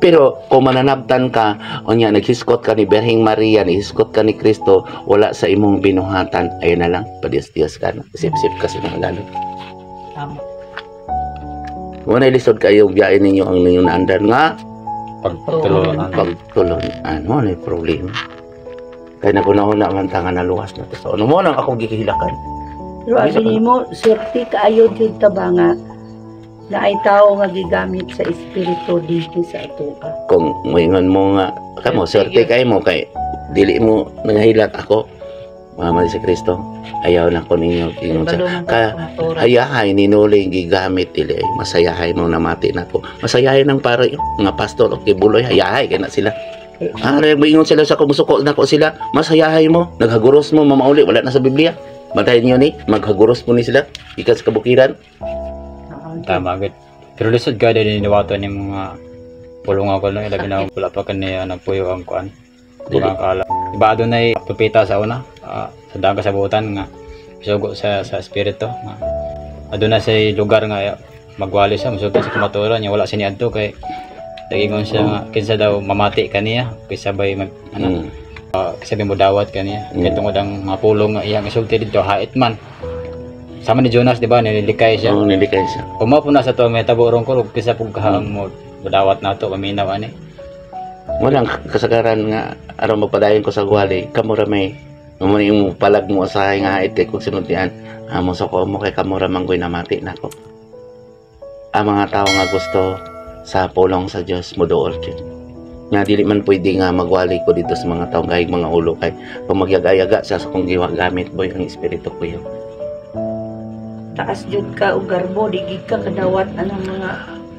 Pero kung mananabtan ka, onya naghiskot ka ni Berhing Maria, naghiskot ka ni Kristo, wala sa imong binuhatan, ayun na lang, padiyas-diyas ka na. Sip-sip ka sa mga lalo. Tama. Muna ilisod kayo, biyain ninyo ang ninyong naandan nga, pagtulon. Ano na yung problema? Kaya nagunahon man tangan na luwas na to. So, ano mo nang akong gikihilakan? Pero abi mo, swerte kaayo jud ta ba nga na ay tao nga gigamit sa espiritu dito sa atoa. Kung moingon mo nga, kamo, swerte kayo mo, kay dili mo nangahilat ako, Mama si Kristo, ayaw na ko ninyo. Hayahay, ninuling, gigamit ili, masayahay mo na mati na ko. Masayahay ng para mga pastor o kibuloy, hayahay, kaya na sila. Maingon sila sa kumusuko na ko sila, masayahay mo, naghaguros mo, mamauli, wala na sa Biblia. Bantayan nyo ni, maghaguros mo ni sila, ikas kabukiran. Tama agad. Pero lisod ka din niwato ni mga pulong ako lang, ilabi na wala pa kaniya nagpuyo ang kuan. Bukan kala. Iba doon ay pupita sa una, sa daga sa butan nga sugo sa espiritu nga. Aduna na sa lugar nga magwali siya, musugo sa kamaturan niya wala siniadto kay Tagingon siya nga kinsa daw mamati kaniya kaysa bay mag ano kasi mo dawat kaniya kay tungod ang mga pulong nga iyang isulti dito hait man sama ni Jonas di ba nilikay siya nilikay siya. kumaw po na sa to may taborong ko kaysa pug kahang mo dawat nato paminaw ani Walang kasagaran nga aron magpadayon ko sa gwali kamura may yung palag mo usahay nga hait kung sinuntian amo sa ko mo kay kamura manggoy namati nako. Ang mga tao nga gusto sa pulong sa Dios moduol jud. Nga dili man pwede nga magwali ko dito sa mga tao kahit mga ulo kay pag magyag-ayaga sa kung giwa gamit boy ang espiritu ko yun. Taas jud ka og garbo di gid ka kadawat anang mga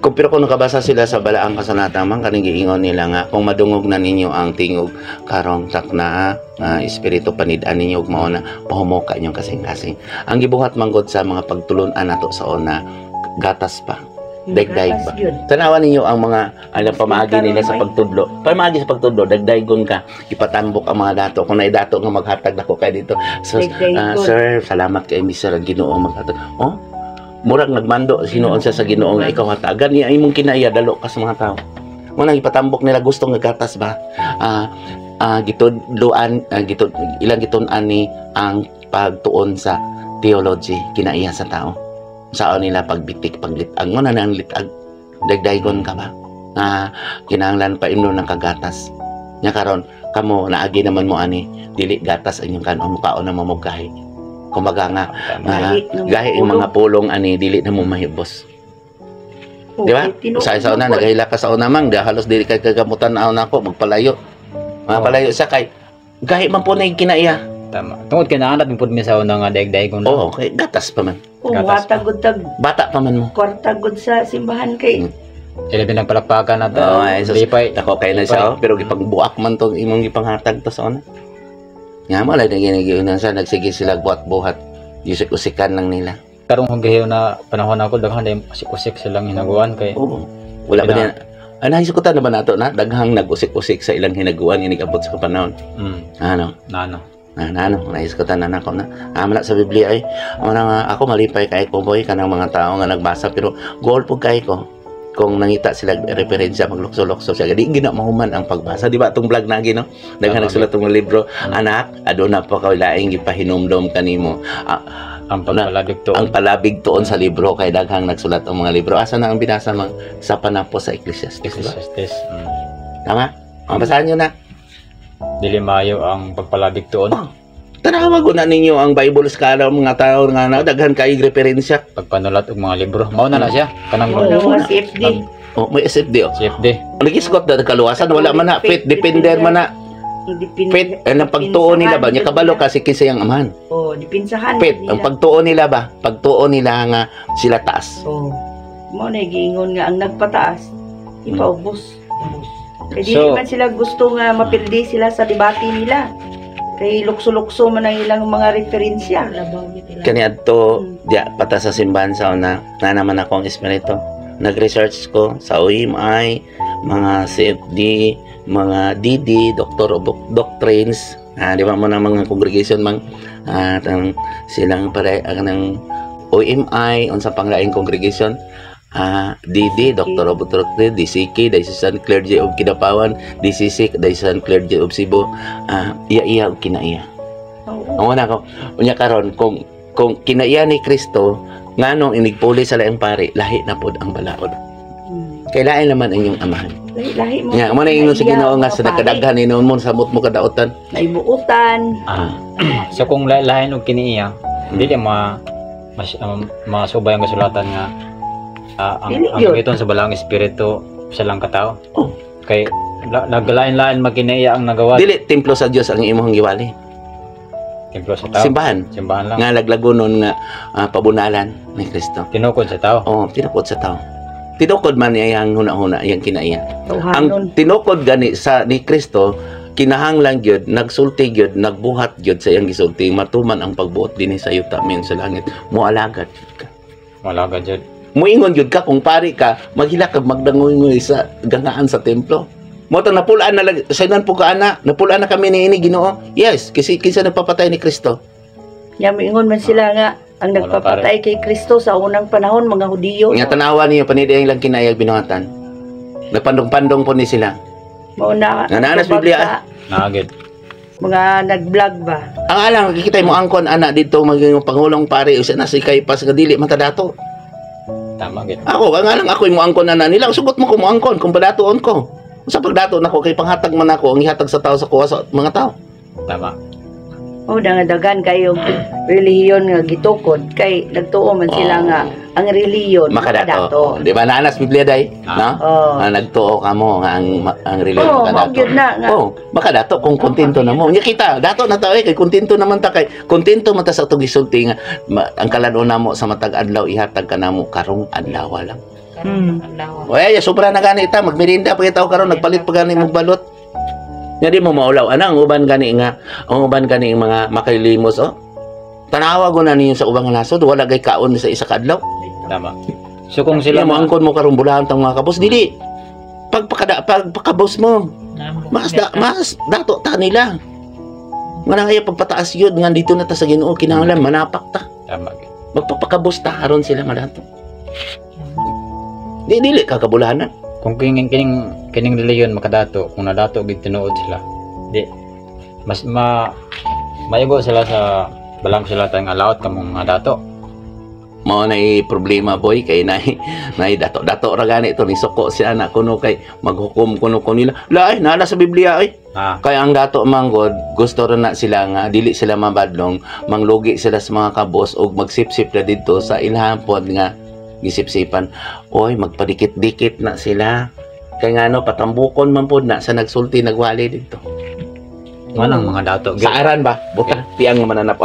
Pero kung nakabasa sila sa balaang kasanatang man kaning giingon nila nga kung madungog na ninyo ang tingog karong takna espiritu panid-an ninyo ug mao na pahumuka inyong kasing-kasing. Ang gibuhat manggod sa mga pagtulon-an nato sa una gatas pa. Dagdag ba? Tanawan ninyo ang mga alam pamaagi nila sa pagtudlo. Pamaagi sa pagtudlo, dagdagon ka, ipatambok ang mga dato. Kung naay dato nga maghatag nako kay dito. So, sir, salamat kay Mr. Ginoo maghatag. Oh, murag nagmando sinuon siya sa Ginoo nga ikaw hatagan niya imong kinaiya dalo ka sa mga tao. Mo nang ipatambok nila gusto nga gatas ba? Gitudloan ilang gitun-an ni ang pagtuon sa theology kinaiya sa tao. Saan nila pagbitik paglitag mo na ang litag dagdaygon ka ba kinahanglan pa imno ng kagatas nya karon kamo naagi naman mo ani dili gatas ang inyong kanon mukaon na mamuggahi kumbaga nga gahi ang mga pulong ani dili na mo mahibos di ba sa una nagahila ka sa una mang halos dili kay kagamutan na ako magpalayo mapalayo sa kay gahi man po na kinaiya. Tama. Tungod kay naanad mo pud mi sa una nga dayg-daygon. Oo, okay, gatas pa man. Wata gud tag Bata pa man mo. kwarta gud sa simbahan kay Ilabi ng palakpakan na Oo, ay, sus, lipay. Ako kay na siya, pero gipagbuak man to imong gipanghatag to sa una. Nga mo lang ginigiyunan sa nagsige sila buhat-buhat. Usik-usikan lang nila. Karong hugayon na panahon ako daghan day usik-usik silang hinaguan kay. Oo. Wala ba niya? Nahisikutan na ba nato na daghang nag-usik-usik sa ilang hinaguan inigabot sa panahon. Ano? Nahisikutan na nako na. Amana sa Biblia ay nga ako malipay kay ko boy kanang mga tao nga nagbasa pero goal pug kay ko. Kung nangita sila referensya maglukso-lukso siya di gina mahuman ang pagbasa di ba tong vlog nagi no daghan nagsulat tong libro anak aduna pa kaw laing gipahinumdom kanimo ang pagpalabig tuon ang palabig tuon sa libro kay daghang nagsulat ang mga libro asa na ang binasa mang sa panapo sa Ecclesiastes diba? Tama basahan niyo na dili maayo ang pagpalabig tuon tanawa ko na ninyo ang Bible scholar mga tao nga na daghan kay referensya pagpanulat og mga libro mao na siya kanang mga CFD may SFD CFD nagisgot na kaluwasan wala man na fit depender man na fit ang pagtuon nila ba nya kabalo kasi kinsa yang amahan dipinsahan fit ang pagtuon nila ba pagtuon nila nga sila taas mo na giingon nga ang nagpataas ipaubos kay di So, man sila gusto nga mapildi sila sa debate nila kay lukso-lukso man ang ilang mga referensya kani adto diya pata sa simbahan sa una na naman akong espiritu nag-research ko sa UMI mga CFD mga DD Doctor of Doctrines di ba mo na mga congregation mang silang pare ng UMI unsa panglaing congregation DD, Doctor of Doctrine, DCK, Diocesan Clergy of Kidapawan, DCC, Diocesan Clergy of Cebu, iya o kinaiya. Ang una ko, unya karon kung kinaiya ni Kristo, nganong inigpuli sa laing pari, lahi na pod ang balaod. Kailain naman inyong amahan. Lahi mo. Nga, mo na ingon sa Ginoo nga sa nakadaghan inon mo samot mo kadaotan. Naibuutan. So kung lain og kiniiya, dili masubay ang kasulatan nga ang iton sa balang espiritu sa lang katao. Kay naglain-lain maginaiya ang nagawa. Dili templo sa Dios ang imong giwali. Templo sa tao. Simbahan lang. Nga laglagonon nga pabunalan ni Kristo. Tinukod sa tao. Tinukod sa tao. Tinukod man niya yang huna-huna yang kinaiya. Ang tinukod gani sa ni Kristo kinahanglan gyud nagsulti gyud nagbuhat gyud sa iyang gisulti matuman ang pagbuot dinhi sa yuta men sa langit moalagad gyud ka. Moalagad gyud. Muingon gyud ka kung pari ka maghila kag magdangoy sa gangaan sa templo. Mo tang napulaan na saynan po ka ana napulaan na kami niini Ginoo. Yes kasi kinsa nagpapatay ni Kristo. Ya moingon man sila nga ang nagpapatay kay Kristo sa unang panahon mga Hudiyo. Nga tanawa niyo panidayang lang kinayag binuhatan. Nagpandong-pandong po ni sila. Mauna Nga naa na sa Biblia, sa Nagid. mga nag-vlog ba. Ang alang, kikita mo angkon, anak dito, maging pangulong pare, usa na si Kaypas, nga dili, matadato. Tama gid. Ako, ang alang, ako yung muangkon na nila. Sugot mo ko muangkon, kung padatoon ko. Sa pagdato na ko, kay panghatag man ako, ang ihatag sa tao sa kuha sa mga tao. Tama. O dagan kayo relihiyon nga gitukod kay nagtuo man sila nga ang relihiyon Makadato. Di ba, naanas Biblia day? No? Oh. Nagtuo ka mo, nga ang reliyon Oh, makadato. magyud na nga. Oh, makadato kung kontento na mo. Nya kita, dato na tao kay kontento naman ta kay kontento man ta sa atong gisulti nga ang kalano namo sa matag adlaw ihatag ka namo karong adlaw lang. O ay sobra na gani ta magmerinda pa kita karon nagpalit pa gani mong balot. Nya di mo maulaw ana ang uban gani mga makailimos Tanawa ko na niyo sa ubang nasod wala gay kaon sa isa ka adlaw. Tama. So kung Sila sila mo angkon mo karong bulahan tang mga kabos dili. Pagpakabos mo mas dato ta nila. Nga kaya pagpataas yun nga dito na ta sa Ginoo kinahanglan manapak ta. Tama gid. Magpapakabos ta haron sila madato. Dili ka kabulahanan. Kung kining reliyon makadato, kung nadato gid tinuod sila. Di mas maigo sila sa balang sila tayong allowed kamong mga dato. Mao na problema boy kay na dato ra gani to ni suko si anak kuno kay maghukom kuno ko nila. Laay nala sa Biblia ay. Kaya ang dato manggod gusto ra na sila nga dili sila mabadlong manglugi sila sa mga kabos ug magsipsip na didto sa ilham pod nga gisipsipan. Oy magpadikit-dikit na sila. Kay ngano patambukon man pod na sa nagsulti nagwali didto. Manang mga dato gid. Sa aran ba? Buta tiyang mananap.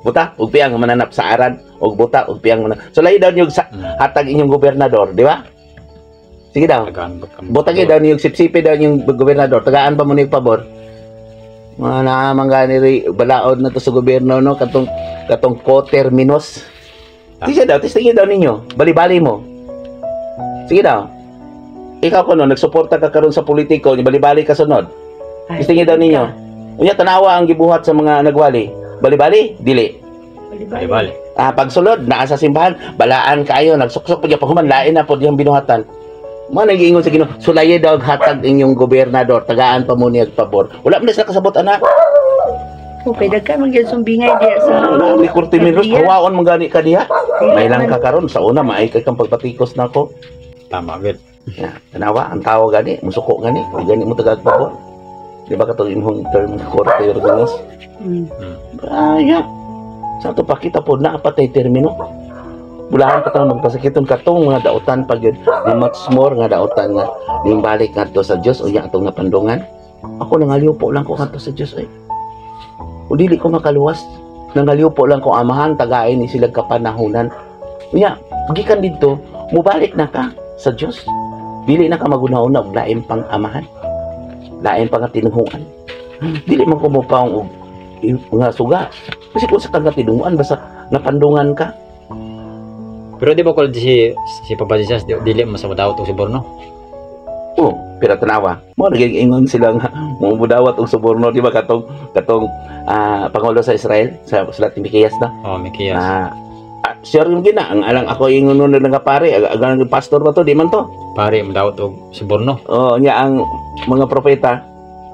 Buta ug piyang mananap sa aran ug buta ug piyang mananap. So lahi daw niyo sa hatag inyong gobernador, di ba? Sige daw. Buta gyud daw niyo sipsipi daw yung gobernador. Tagaan pa mo ni pabor. Mga naamang gani ri balaod na to sa gobyerno no katong co-terminus. Sige daw, testingin daw ninyo. Bali-bali mo. Sige daw. Ikaw kuno nagsuporta ka karon sa politiko, bali-bali ka sunod. Testingin daw ninyo. Unya tanawa ang gibuhat sa mga nagwali. Bali-bali, dili. Bali. Pagsulod, naa sa simbahan, balaan kayo, nagsuksok pa human lain na po diyang binuhatan. Mga nag-iingon sa Ginoo, sulaye daw hatag inyong gobernador, tagaan pa mo niya pabor. Wala mo na sila kasabot, anak. Okay, dagkan man gyud sumbingay diya sa Ni Cortiminos, hawaon mo gani ka diha. May lang ka karon sa una, maay kang pagpatikos na ko. Tama gid. Tanawa, ang tao gani, musuko gani, gani mo tagag pabor. Di ba katong imong term Corte Organos? Sa ito pa kita po na patay termino. Bulahan pa tayo magpasakiton katong mga dautan pag yun. Di much more nga dautan nga balik nga to sa Diyos o niya atong napandungan. Ako nangaliw po lang ko nga to sa Diyos ay. O dili ko makaluwas. Nangaliw po lang ko amahan tagain ni sila kapanahunan. Niya, gikan dito, mubalik na ka sa Diyos. Dili na ka magunahon og lain pang amahan. Lain pang tinuhuan. Dili man ko mo paong nga suga. Kasi kung sa kang tinunguan, basta napandungan ka. Pero di ba kung si Papa Jesus dili mo sa madawat og suborno? Oo, pero tanawa. Mo naging-ingon sila nga mo budawat og suborno, di ba katong pangulo sa Israel sa sulat ni Mikeyas na. Mikeyas. Sure yung gina, ang alang ako ingon nun nga pare, agang pastor ba to, di man to? Pare madawat og suborno. Nya ang mga propeta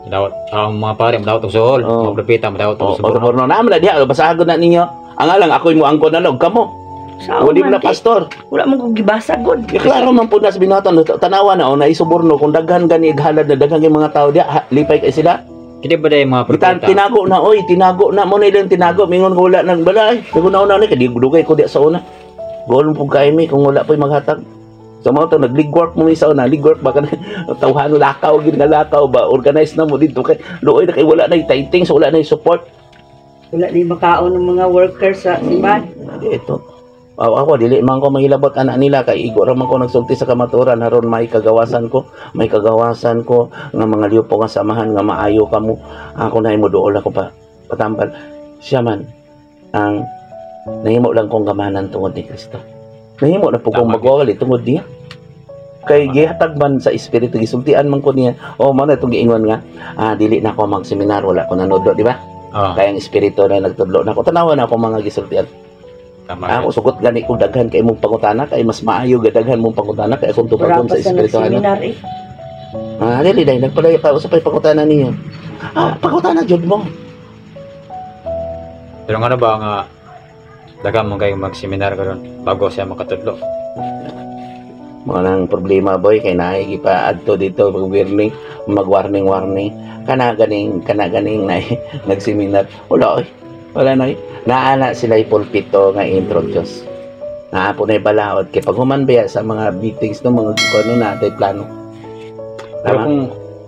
Madawat ang mga pare madawat og suhol, mga propeta madawat og suborno. Naman na diha, basahon na ninyo. Ang alang ako imo angkon na log kamo. O di mo na pastor. Wala mo kong gibasa god. Klaro man po na sa binuhatan, tanawa na o na isuborno kung daghan gani halad na daghan yung mga tao diha, lipay kay sila. Kini ba day mga propeta? Tinago na mo na ilang tinago mingon ko wala nang balay. Nagunaw na kay dugay ko diha sa una. Golong pug kay mi kung wala po'y maghatag. Sa mga to nag-legwork mo sa una, legwork baka tawhano lakaw gid nga lakaw ba organize na mo dito kay luoy na kay wala na taiting so wala na support. Wala ni makaon ng mga workers sa simbahan. Ito. Ako dili man ko mahilabot anak nila kay igo ra man ko nagsulti sa kamaturan haron may kagawasan ko nga mga liupo nga samahan nga maayo kamo. Ako na mo duol ako pa patambal. Siya man ang nahimo lang kong gamanan tungod ni Kristo. Nahimo na po kong magwawali tungod niya. Kay gihatag man sa espiritu gisultian man ko niya. Mo na itong giingon nga dili na ako mag-seminar wala ko nanood, di ba? Kaya ang espiritu na nagtudlo na ako tanawan na ako mga gisultian. Tama. Ako sugot gani kung daghan kay mong pangutana kay mas maayo gadaghan mong pangutana kay akong tupagon sa Wala pa sa espirituhan. nag-seminar eh. Dili dai nagpalaya pa usapay pangutana ninyo. Pangutana jud mo. Pero nga ba nga daghang mo kayo mag-seminar karon bago siya makatudlo? Mo nang problema boy kay naay gipa adto dito mag-warning kana ganing na nagseminar. Wala na naana sila pulpito nga introduce. Naapon na balaod kay pag human biya sa mga meetings no mga kuno na tay plano. Pero Tama? kung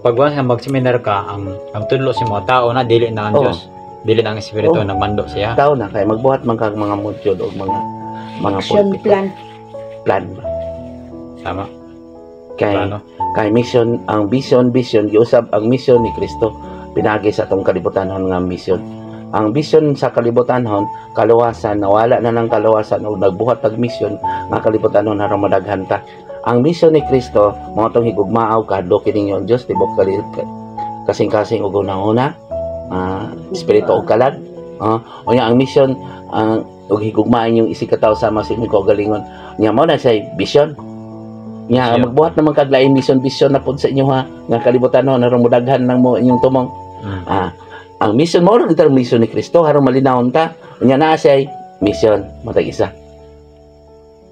pagwan sa mag-seminar ka, ang tudlo si mga tao na dili na ang Oo. Dios, dili na ang espiritu Oo. nagmando siya. Tao na kay magbuhat man kag mga module o mga Action pulpito. plan. Plan ba? Tama. Kay Plano. kay mission ang vision giusab ang mission ni Kristo pinagi sa atong kalibutanhon nga mission. Ang vision sa kalibutanhon kaluwasan nawala na ng kaluwasan ug nagbuhat tag mission nga kalibutanhon aron madaghan ta. Ang mission ni Kristo mao tong higugmaaw kadlo kini ang Dios tibok kasing-kasing ug unang-una espiritu ug kalag. Unya ang mission ug higugmaan yung isikataw sama sa imong kaugalingon. Nya mao na say vision. Nya Vision. magbuhat naman kag lain mission na pud sa inyo ha nga kalibutanhon aron modaghan nang mo inyong tumong. Ang mission mo rin ang mission ni Kristo aron malinawon ta. Nya naa say mission matag isa.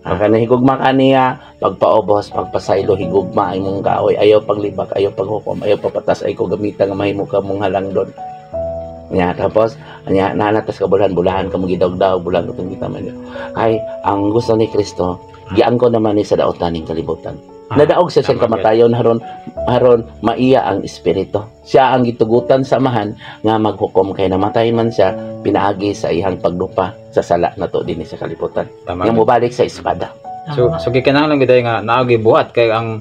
Kana higugma kaniya pagpaubos, pagpasaylo higugma imong kaoy, ayaw paglibak, ayaw paghukom, ayaw papatas ay ko gamitan nga mahimo ka mong halangdon. Nya tapos nya nanatas ka bulan-bulahan ka magidawdaw bulan utong kita man. Kay ang gusto ni Kristo giangko naman ni sa daotan ning kalibutan. Nadaog siya sa kamatayon haron maiya ang espiritu. Siya ang gitugutan sa amahan nga maghukom kay namatay man siya pinaagi sa iyang pagdupa sa sala nato dinhi sa kalibutan. Tama. Nga mobalik sa espada. So gikanahanglan gid nga naagi buhat kay ang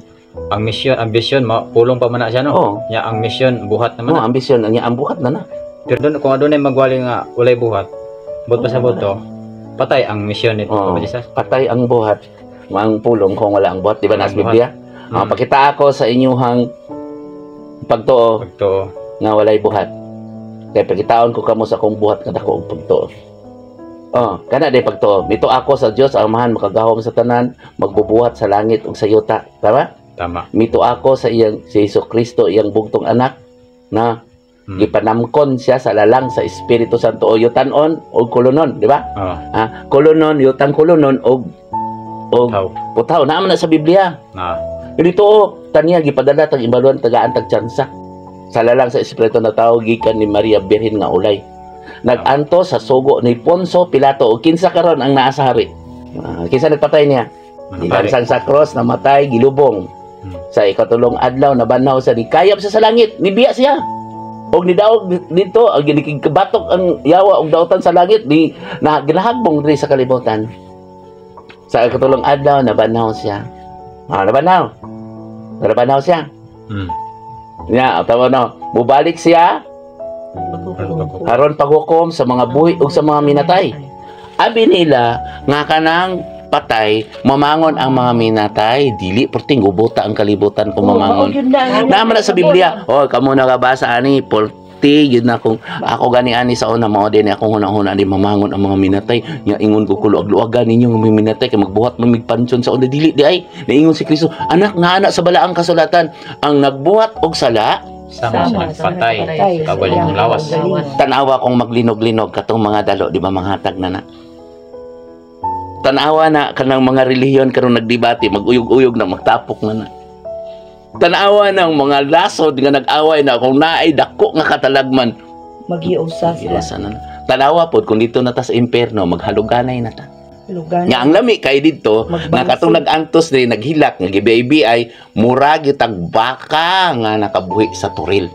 mission, ang vision pulong pa man na siya no. Oo. Nya ang mission buhat naman. Mo ambisyon niya ang buhat na. Pero doon kung adunay magwali nga walay buhat, bot pa sa boto, patay ang mission nito Oo. Papa Jesus. Patay ang buhat, ang pulong kung wala ang buhat, di ba nasa Ang buhat. Biblia? Pakita ako sa inyuhang pagtuo Pagto nga walay buhat. Kaya pagkitaon ko kamo sa akong buhat nga dako og pagtuo. Kana day pagtuo. Mito ako sa Dios amahan makagahom sa tanan, magbubuhat sa langit ug sa yuta. Tama? tama. Mito ako sa iyang si Kristo iyang bugtong anak na gipanamkon siya sa lalang sa Espiritu Santo o yutanon o kolonon, di ba? Oh, Kolonon, yutang kolonon o tao. putaw naman na sa Biblia. Na Dito taniya gipadala tag imbaluan tagaan tag tsansa. Sa lalang sa Espiritu na tao gikan ni Maria Birhen nga ulay. Naganto sa sugo ni Ponso Pilato o kinsa karon ang naa sa hari. Kinsa nagpatay niya? Gidansang sa cross, namatay, gilubong. Sa ikatulong adlaw nabanaw sa nikayap sa langit, nibiya siya. Og nidaog dito ang ginikigbatok ang yawa og daotan sa langit di na ginahagbong diri sa kalibutan. Sa ikatulong adlaw nabanaw siya. Nabanaw siya. Nya tawo no, mubalik siya aron paghukom sa mga buhi ug sa mga minatay. Abi nila nga kanang patay mamangon ang mga minatay dili perting gubuta ang kalibutan kung mamangon. Naman na sa Biblia. Kamo nakabasa ani 40 yun na kung ako gani ani sa una mao din akong hunahuna di mamangon ang mga minatay. Nya ingon ko kulo agluagan ninyo mga minatay kay magbuhat mamigpansyon sa una dili di ay. Naingon si Kristo, anak na anak sa balaang kasulatan ang nagbuhat og sala sama sa nagpatay. Kawal yung lawas. tanawa kong maglinog-linog katong mga dalo di ba manghatag na. Tanawa na kanang mga relihiyon karon nagdebate maguyog-uyog na magtapok na. Tanawa ng mga lasod nga nag-away na kung naay dako nga katalagman Magiusa sila. na. Tanawa pod kung dito na ta sa impierno maghaluganay na ta. Lugan. Nga ang lami kay dito nga Magbansig. katong nag-antos ni naghilak nga gibaby murag tag baka nga nakabuhi sa turil.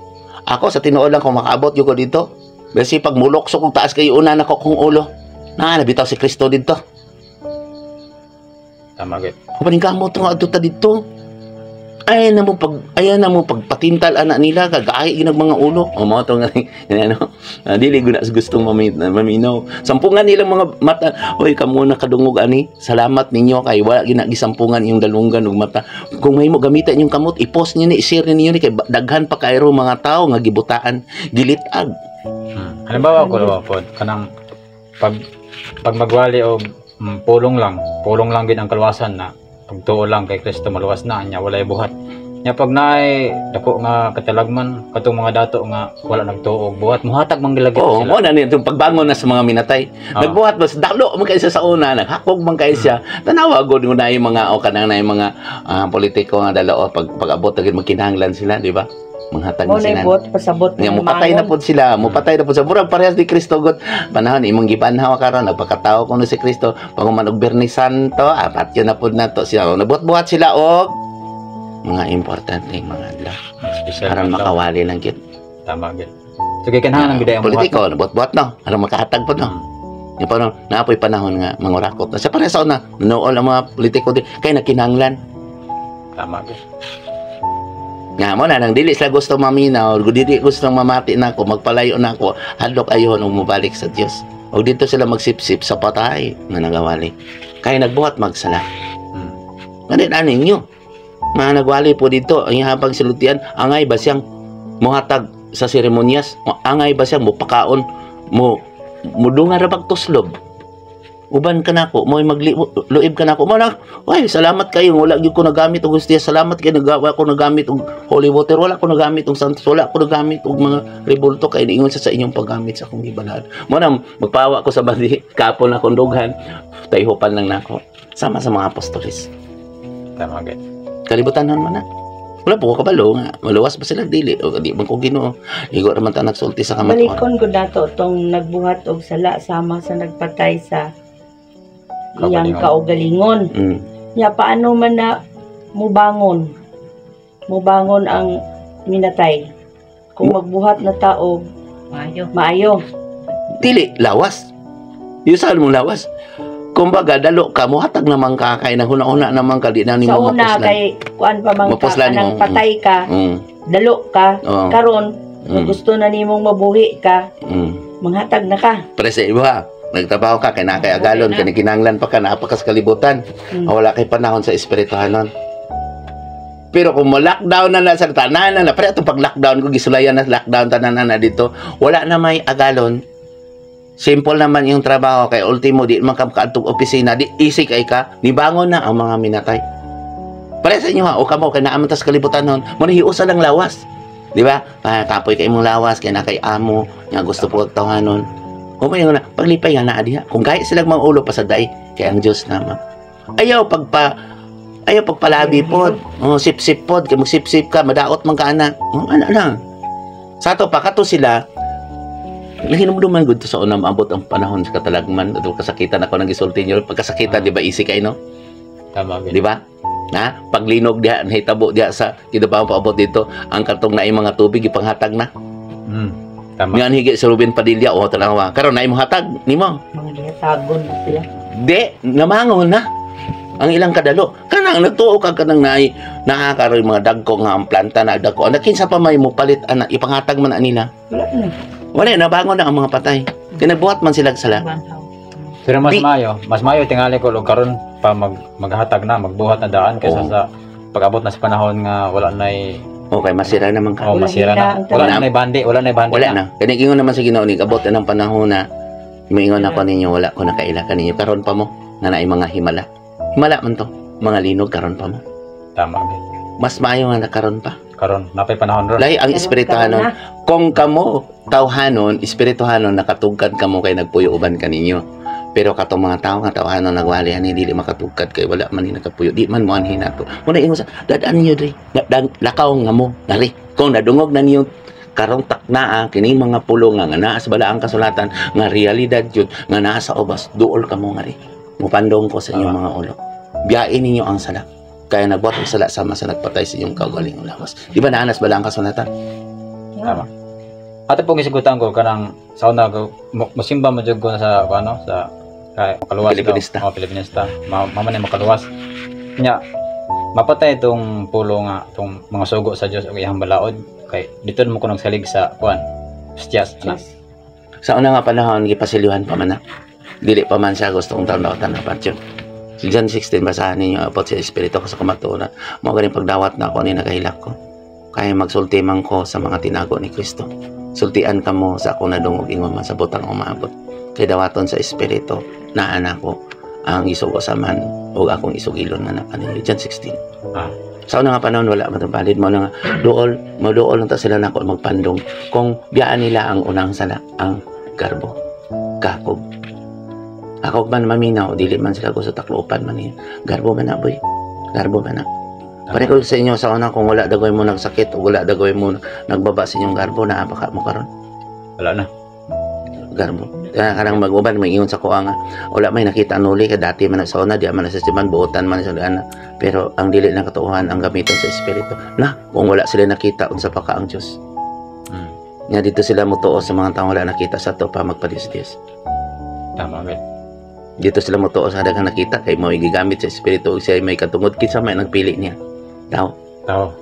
Ako sa tinuod lang kung makaabot yo ko dito. Basi pag mulokso kung taas kay una na ko kung ulo. Nabitaw si Kristo dito. Tama gid. Kapaning kamot nga adto ta dito. Ayan na mo pagpatintal anak nila kagahi ginag mga ulo. Mao to nga ano. Dili gud gustong maminaw. Sampungan nilang mga mata. Oy kamo na kadungog ani. Salamat ninyo kay wala ginagisampungan iyong dalunggan ug mata. Kung mahimo gamitan inyong kamot, i-post niyo ni, i-share niyo ni kay daghan pa kayro mga tao nga gibutaan, gilitag. Halimbawa ko pod kanang pag magwali og pulong lang gid ang kaluwasan na pagtuo lang kay Kristo maluwas na nya walay buhat. Nya pag naay dako nga katalagman katong mga dato nga wala nagtuo og buhat muhatag man gilagit Oo, mo sila. na nito pagbangon na sa mga minatay. Nagbuhat mas dalo man kay sa una, naghakog man kay siya. Tanawa gud mo na yung mga o kanang na yung mga politiko nga dalo pag-abot gid magkinahanglan sila, di ba? Manghatag Mo na na sila. ibot pasabot Nga ng mupatay na mangon. pud sila, mupatay na pud sa murag parehas ni Kristo gud. Panahon imong gibanhaw karon nagpakatao kuno si Kristo paghuman og Biyernes Santo, apat yun na pud nato siya. Nabuhat-buhat sila og mga importante mga adlaw. Special Aron adlaw. makawali lang gid. Tama gid. So kay kinahanglan gid ang Politiko, nabuhat-buhat no. Aron makahatag pud no. Yung parang naapoy panahon nga mangurakot na. Sa pareha sa una, nool ang mga politiko din, kaya nakinahanglan. Tama gid. Nga mo na, nang dili sila gusto maminaw, dili gusto mamati na ako, magpalayo na ako, hadlok ayun o mubalik sa Diyos. O dito sila magsipsip sa patay na nagawali. Kaya nagbuhat magsala. Ganit aning nyo. Mga nagwali po dito, ang habang silutian, angay ba siyang muhatag sa seremonyas? Angay ba siyang mupakaon, mudungan ra pagtuslob? Uban ka na ko, mo'y magluib ka na ko. Mo na, ay, salamat kayo. Wala gyud ko nagamit og Hostia. Salamat kayo. Wala ko nagamit og holy water. Wala ko nagamit og santos. Wala ko nagamit og mga rebulto. Kaya niingon sa inyong paggamit sa akong gibalad. Mo na, magpawa ko sa bandi. Kapon akong dughan. Tayhopan lang na ako. Sama sa mga apostolis. Tama gid. Kalibutan man na. Wala po ko kabalo nga. Maluwas ba sila dili? O di man ko Ginoo. Igo raman ta nagsulti sa kamatuan. Balikon ko nato tong nagbuhat og sala sama sa nagpatay sa iyang kaugalingon. Ya paano man na mubangon ang minatay kung magbuhat na tao maayo. Dili, lawas. Yusan mo lawas. Kumbaga, dalo ka, muhatag naman ka, kay nahuna-una naman ka, di na ni Sa mo una mapuslan. kay kuan pa man ka Mapuslan kanang mo. patay ka, dalo ka, Oo. karon kung gusto na nimong mabuhi ka, Mm. manghatag na ka. Presa iba. Nagtrabaho ka, kay nakay agalon, kay kinanglan pa ka, napakas kalibutan. Wala kay panahon sa espirituhanon. Pero kung mo-lockdown na sa tanan na, pero itong pag-lockdown, kung gisulayan na lockdown tanan na dito, wala na may agalon. Simple naman yung trabaho, kay ultimo, di man ka kaadtong opisina, di easy kay ka, nibangon na ang mga minatay. Para sa inyo ha, o kamo, kay naamantas kalibutan nun, manahiusa lang lawas. Di ba? Kapoy kay mong lawas, kay na kay amo, nga gusto po tawanon. O may na, paglipay nga na adiha. Kung kahit silang mga ulo pa sa day, kay ang Diyos naman. Ayaw pagpalabi pod. Sip-sip pod, kay magsip-sip ka, madaot man ka anak. Anak na. Sa ato pa, kato sila, nahinumduman gud to sa unang maabot ang panahon sa katalagman. Ito kasakitan ako nang gisulti nyo. Pagkasakitan, di ba, easy kay no? Tama gid. Di ba? Na paglinog diha, nahitabo diha sa kidabaw paabot dito, ang kartong naay mga tubig ipanghatag na. Tama. Nga higi sa Ruben Padilla o tanawa. Karon naay mo hatag nimo. Mga gihatagon na sila. Di, namangon na. Ang ilang kadalo. Kanang nagtuo ka kanang naay nakakaroy mga dagko nga ang planta na dagko. Ana kinsa pa may mo palit ana ipanghatag man na nila. Wala na. Wala nabangon na ang mga patay. Kinabuhat man sila sala. Pero Di- mas mayo tingali ko og karon pa maghatag na, magbuhat na daan kaysa Oo. sa pag-abot na sa panahon nga wala nay Okay, masira naman ka. masira na. Wala Wala nay bandi, wala nay bandi. Wala na. Kani ingon naman sa Ginoo ni abot na ng panahon na moingon ako ninyo wala ko nakaila kaninyo karon pa mo na naay mga himala. Himala man to. Mga linog karon pa mo. Tama gid. Mas maayo nga na karon pa. Karon napay panahon ron. Lahi ang Karon espirituhanon. Kung kamo tawhanon, espirituhanon nakatugkad kamo kay nagpuyo uban kaninyo. Pero katong mga tao nga tawhanon nagwali ani dili makatugkad kay wala man ni nakapuyo. Di man mo anhin nato. Muna ingon sa dadaan niyo diri. Lakaw nga mo nari. Kung nadungog na niyo karong taknaa kini mga pulong nga naa sa balaang kasulatan nga realidad jud nga naa sa ubas duol kamo nga ri. Mupandong ko sa inyong mga ulo. Biyain ninyo ang sala. Kaya nagbuhat og sala sama sa nagpatay sa inyong kaugalingong lawas. Di ba naanas balaang kasulatan? Tama. Ato pong isigutan ko kanang sa una ko musimba mo jud ko sa ano sa makaluwas Pilipinista. daw. Pilipinista. Maman makaluwas. Nya mapatay itong pulo nga itong mga sugo sa Dios ug iyang balaod kay dito mo ko nagsalig sa kuan. Stias na. Sa una nga panahon, gipasilihan pa man na. Dili pa man siya gustong taon-taon na patyon. Si John 16, basahan ninyo, apot sa Espiritu ko sa kamaturan. Mga galing pagdawat na ako, ni nakahilak ko. Kaya magsulti man ko sa mga tinago ni Kristo. Sultian ka mo sa ako na dungog ingon man sa butang umabot. Kaya dawaton sa Espiritu, na anak ko, ang isugo saman o akong isugilon nga na kaninyo. John 16. Ah. Sa unang nga panahon wala matapalid mo na nga duol lang ta sila nako magpandong kung biyaan nila ang unang sala ang garbo kakob ako man maminaw dili man sila gusto taklopan man ni garbo man na boy garbo man na pare ko sa inyo sa una kung wala dagoy mo nagsakit o wala dagoy mo nagbaba sa inyong garbo na baka mo karon Wala na. garbo kaya kanang mag-uban may ingon sa kuha nga wala may nakita nuli ka dati man sa una di man sa siman buotan man sa ana pero ang dili na katuuhan ang gamiton sa espiritu na kung wala sila nakita unsa pa ka ang Dios nga dito sila mutuo sa mga taong wala nakita sa to pa magpadisdis Tama, bet. dito sila mutuo sa daghang nakita kay mo gigamit sa espiritu siya may katungod kinsa may nagpili niya daw Tao.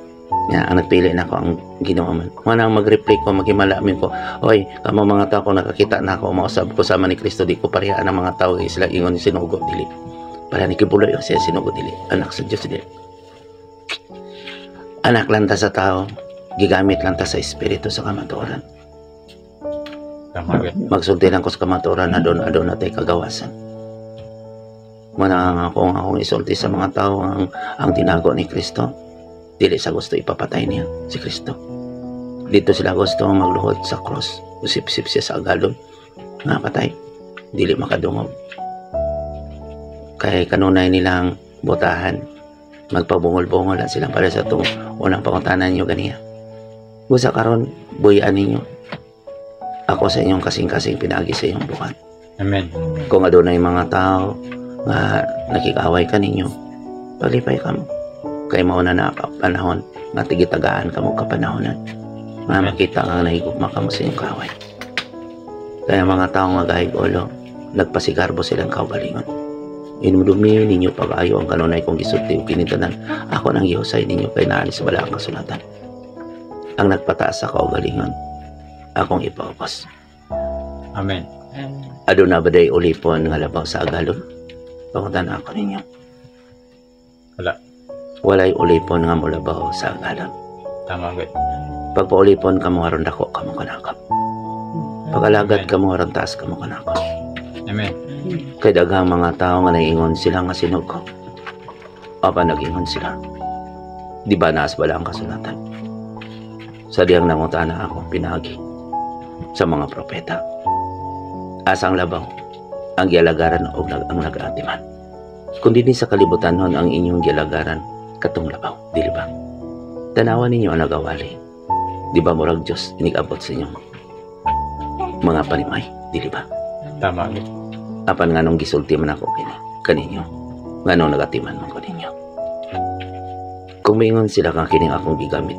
nga ang nagpili na ko ang Ginoo man manang mag-reply ko magimalamin ko oy kamo mga tao kung nakakita na ako mausab ko sama ni Kristo di ko parehaan ang mga tao sila ingon sinugo dili para ni kibuloy ang siya sinugo dili anak sa Dios dili anak lang ta sa tao gigamit lang ta sa espiritu sa kamatuoran Tama, bet. magsulti lang ko sa kamatuoran na doon natay kagawasan manang akong isulti sa mga tao ang tinago ni Kristo dili sa gusto ipapatay niya si Kristo dito sila gusto magluhod sa cross usip-sip siya sa agalon nga patay dili makadungog kay kanunay nilang botahan magpabungol-bungol lang silang para sa itong unang pangutanan nyo ganiya busa karon buyan ninyo ako sa inyong kasing-kasing pinagi sa inyong bukat Amen. kung adunay mga tao nga nakikaway ka ninyo palipay ka mo kay mauna na panahon nga tigitagaan ka mo kapanahonan nga makita nga nahigugma ka mo sa inyong kaway kaya mga tao nga gahig-ulo nagpasigarbo silang kaugalingon inumdumi ninyo pag-ayo ang kanunay kong gisulti o kinitanan ako nang gihusay ninyo kay naalis bala ang kasulatan ang nagpataas sa kaugalingon akong ipaubos Amen. aduna ba day ulipon nga labaw sa agalon pangutan ako ninyo Wala. walay ulipon nga mulabaw sa agalon Tama, bet. pagpaulipon ka mo aron dako ka mo kanakap pagalagat ka mo aron taas ka mo kanakap Amen. kay daghang mga tao nga naingon sila nga sinugo apa nagingon sila di ba naas bala ang kasulatan sa diyang nangutana ako pinagi sa mga propeta asang labaw ang gialagaran o ang nag-atiman kundi din sa kalibutan nun ang inyong gialagaran katong labaw dili ba tanawan ninyo ang nagawali di ba murag Diyos inigabot sa inyong mga panimay dili ba Tama, bet. apan nganong gisulti man ako kaninyo nganong nagatiman man ko ninyo kung maingon sila kang kining akong gigamit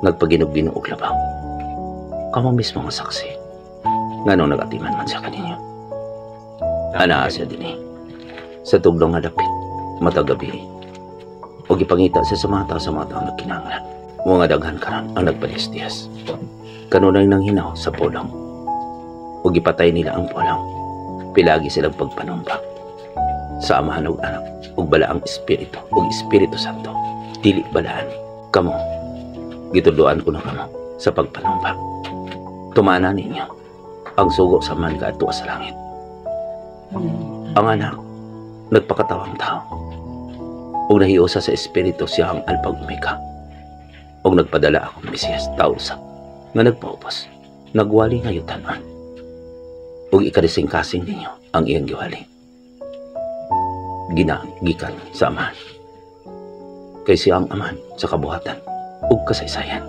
nagpaginog-binog og labaw kamo mismo nga saksi nganong nagatiman man sa kaninyo ana siya dinhi sa tugdong nga dapit matag gabi o gipangita sa mga tao nagkinahanglan mga daghan karon ang nagpalisdiyas kanunay nang hinaw sa pulong o gipatay nila ang pulong pilagi silang pagpanumpa sa amahan ug anak ug bala ang espiritu ug Espiritu Santo dili balaan kamo gituduan ko na kamo sa pagpanumpa tumana ninyo ang sugo sa man kaadto sa langit ang anak nagpakatawang tao ug nahiusa sa espiritu siya ang alpag umika ug nagpadala akong Mesiyas tao sa nga nagpaubos nagwali nga yutanon ug ikarising-kasing ninyo ang iyang giwali ginagikan sa amahan kay siya ang amahan sa kabuhatan ug kasaysayan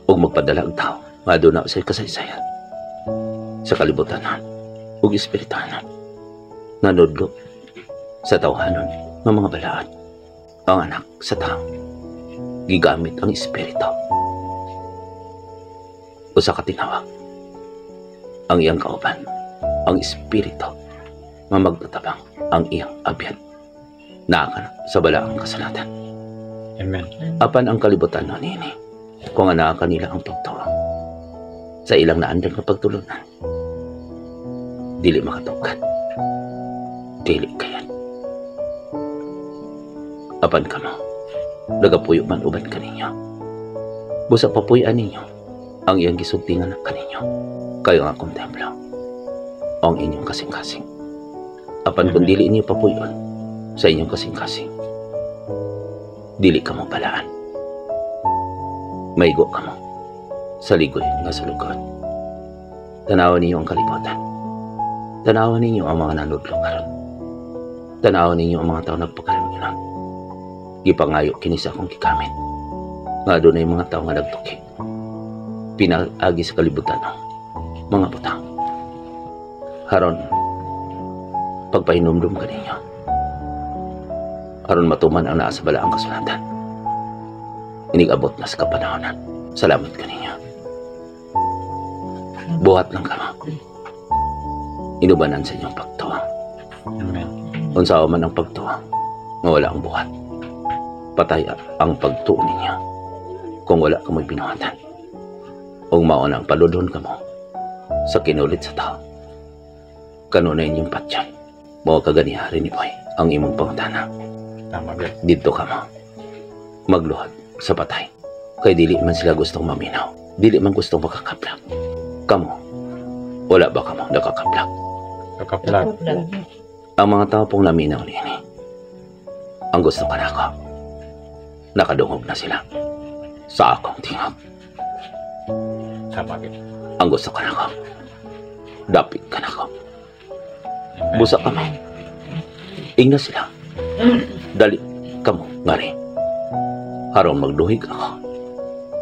ug magpadala og tao nga aduna sa kasaysayan sa kalibutanan ug espirituhanan nanudlo sa tawhanon ng mga balaad ang anak sa tao gigamit ang espiritu o sa katinawag ang iyang kauban ang espiritu nga magtatabang ang iyang abyan naakan sa balaang kasalatan Amen. apan ang kalibutan no nini kung anaa kanila ang pagtuo sa ilang naandang na pagtulunan dili makatukan dili kayan apan kamo nagapuyo man uban kaninyo busa papuyan ninyo ang iyang gisultingan kaninyo kayo nga akong templo ang inyong kasing-kasing Apan kung dili niyo papuyon sa inyong kasing-kasing, dili ka mo balaan. Maigo ka mo sa ligoy nga sa lugod. Tanawan ninyo ang kalibutan. Tanawan ninyo ang mga nanudlo karon. Tanawan ninyo ang mga tao nagpakalimnan. Gipangayo kini sa akong gikamit. Nga doon ay mga tao nga nagtuki. Pinag-agi sa kalibutan ang mga butang. Haron, pagpahinumdum ka ninyo. Haron matuman ang naa sa balaang kasulatan. Inigabot na sa kapanahonan. Salamat ka ninyo. Buhat lang ka mo. Inubanan sa inyong pagtuwang. Unsa man ang pagtuwang, mawala ang buhat. Patay ang pagtuon ninyo kung wala ka mo'y pinuhatan. O maon ang paludhon ka mo sa kinulit sa tao. Kanunay inyong patyan. Mga kaganihari ni Boy ang imong pangutana. Dito ka mo. Magluhad sa patay. Kay dili man sila gustong maminaw. Dili man gustong makakaplak. Kamo, wala ba ka mo nakakaplak? Kakaplag. Ang mga tao pong naminaw niya. Ang gusto ka na ako. Nakadungog na sila sa akong tingog. Sa bagay. Ang gusto ka na ako. Dapit ka na ako. Busa ka mo. Ingna sila. Dali ka mo, ngari. Harong magduhig ako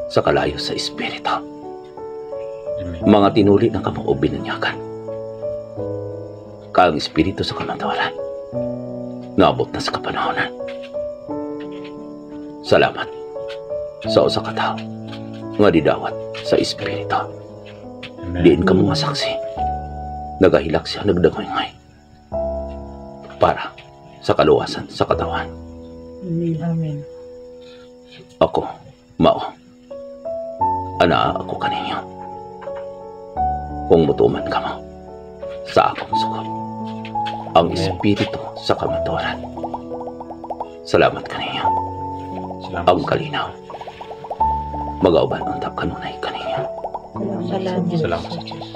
sa kalayo sa espiritu. Mga tinuli na kamo o binanyakan. Kaang espiritu sa kamantawaran. Naabot na sa kapanahonan. Salamat sa usa ka tao nga didawat sa espiritu. Diin ka mga saksi. Nagahilak siya nagdangoy-ngoy para sa kaluwasan sa katawan. Amen. Ako, mao. Ana ako kaninyo. Kung mutuman ka mo sa akong sukop, ang espiritu sa kamaturan. Salamat kaninyo. Ang kalinaw. Mag-auban ang kanunay kaninyo. Salamat. Salamat sa Diyos.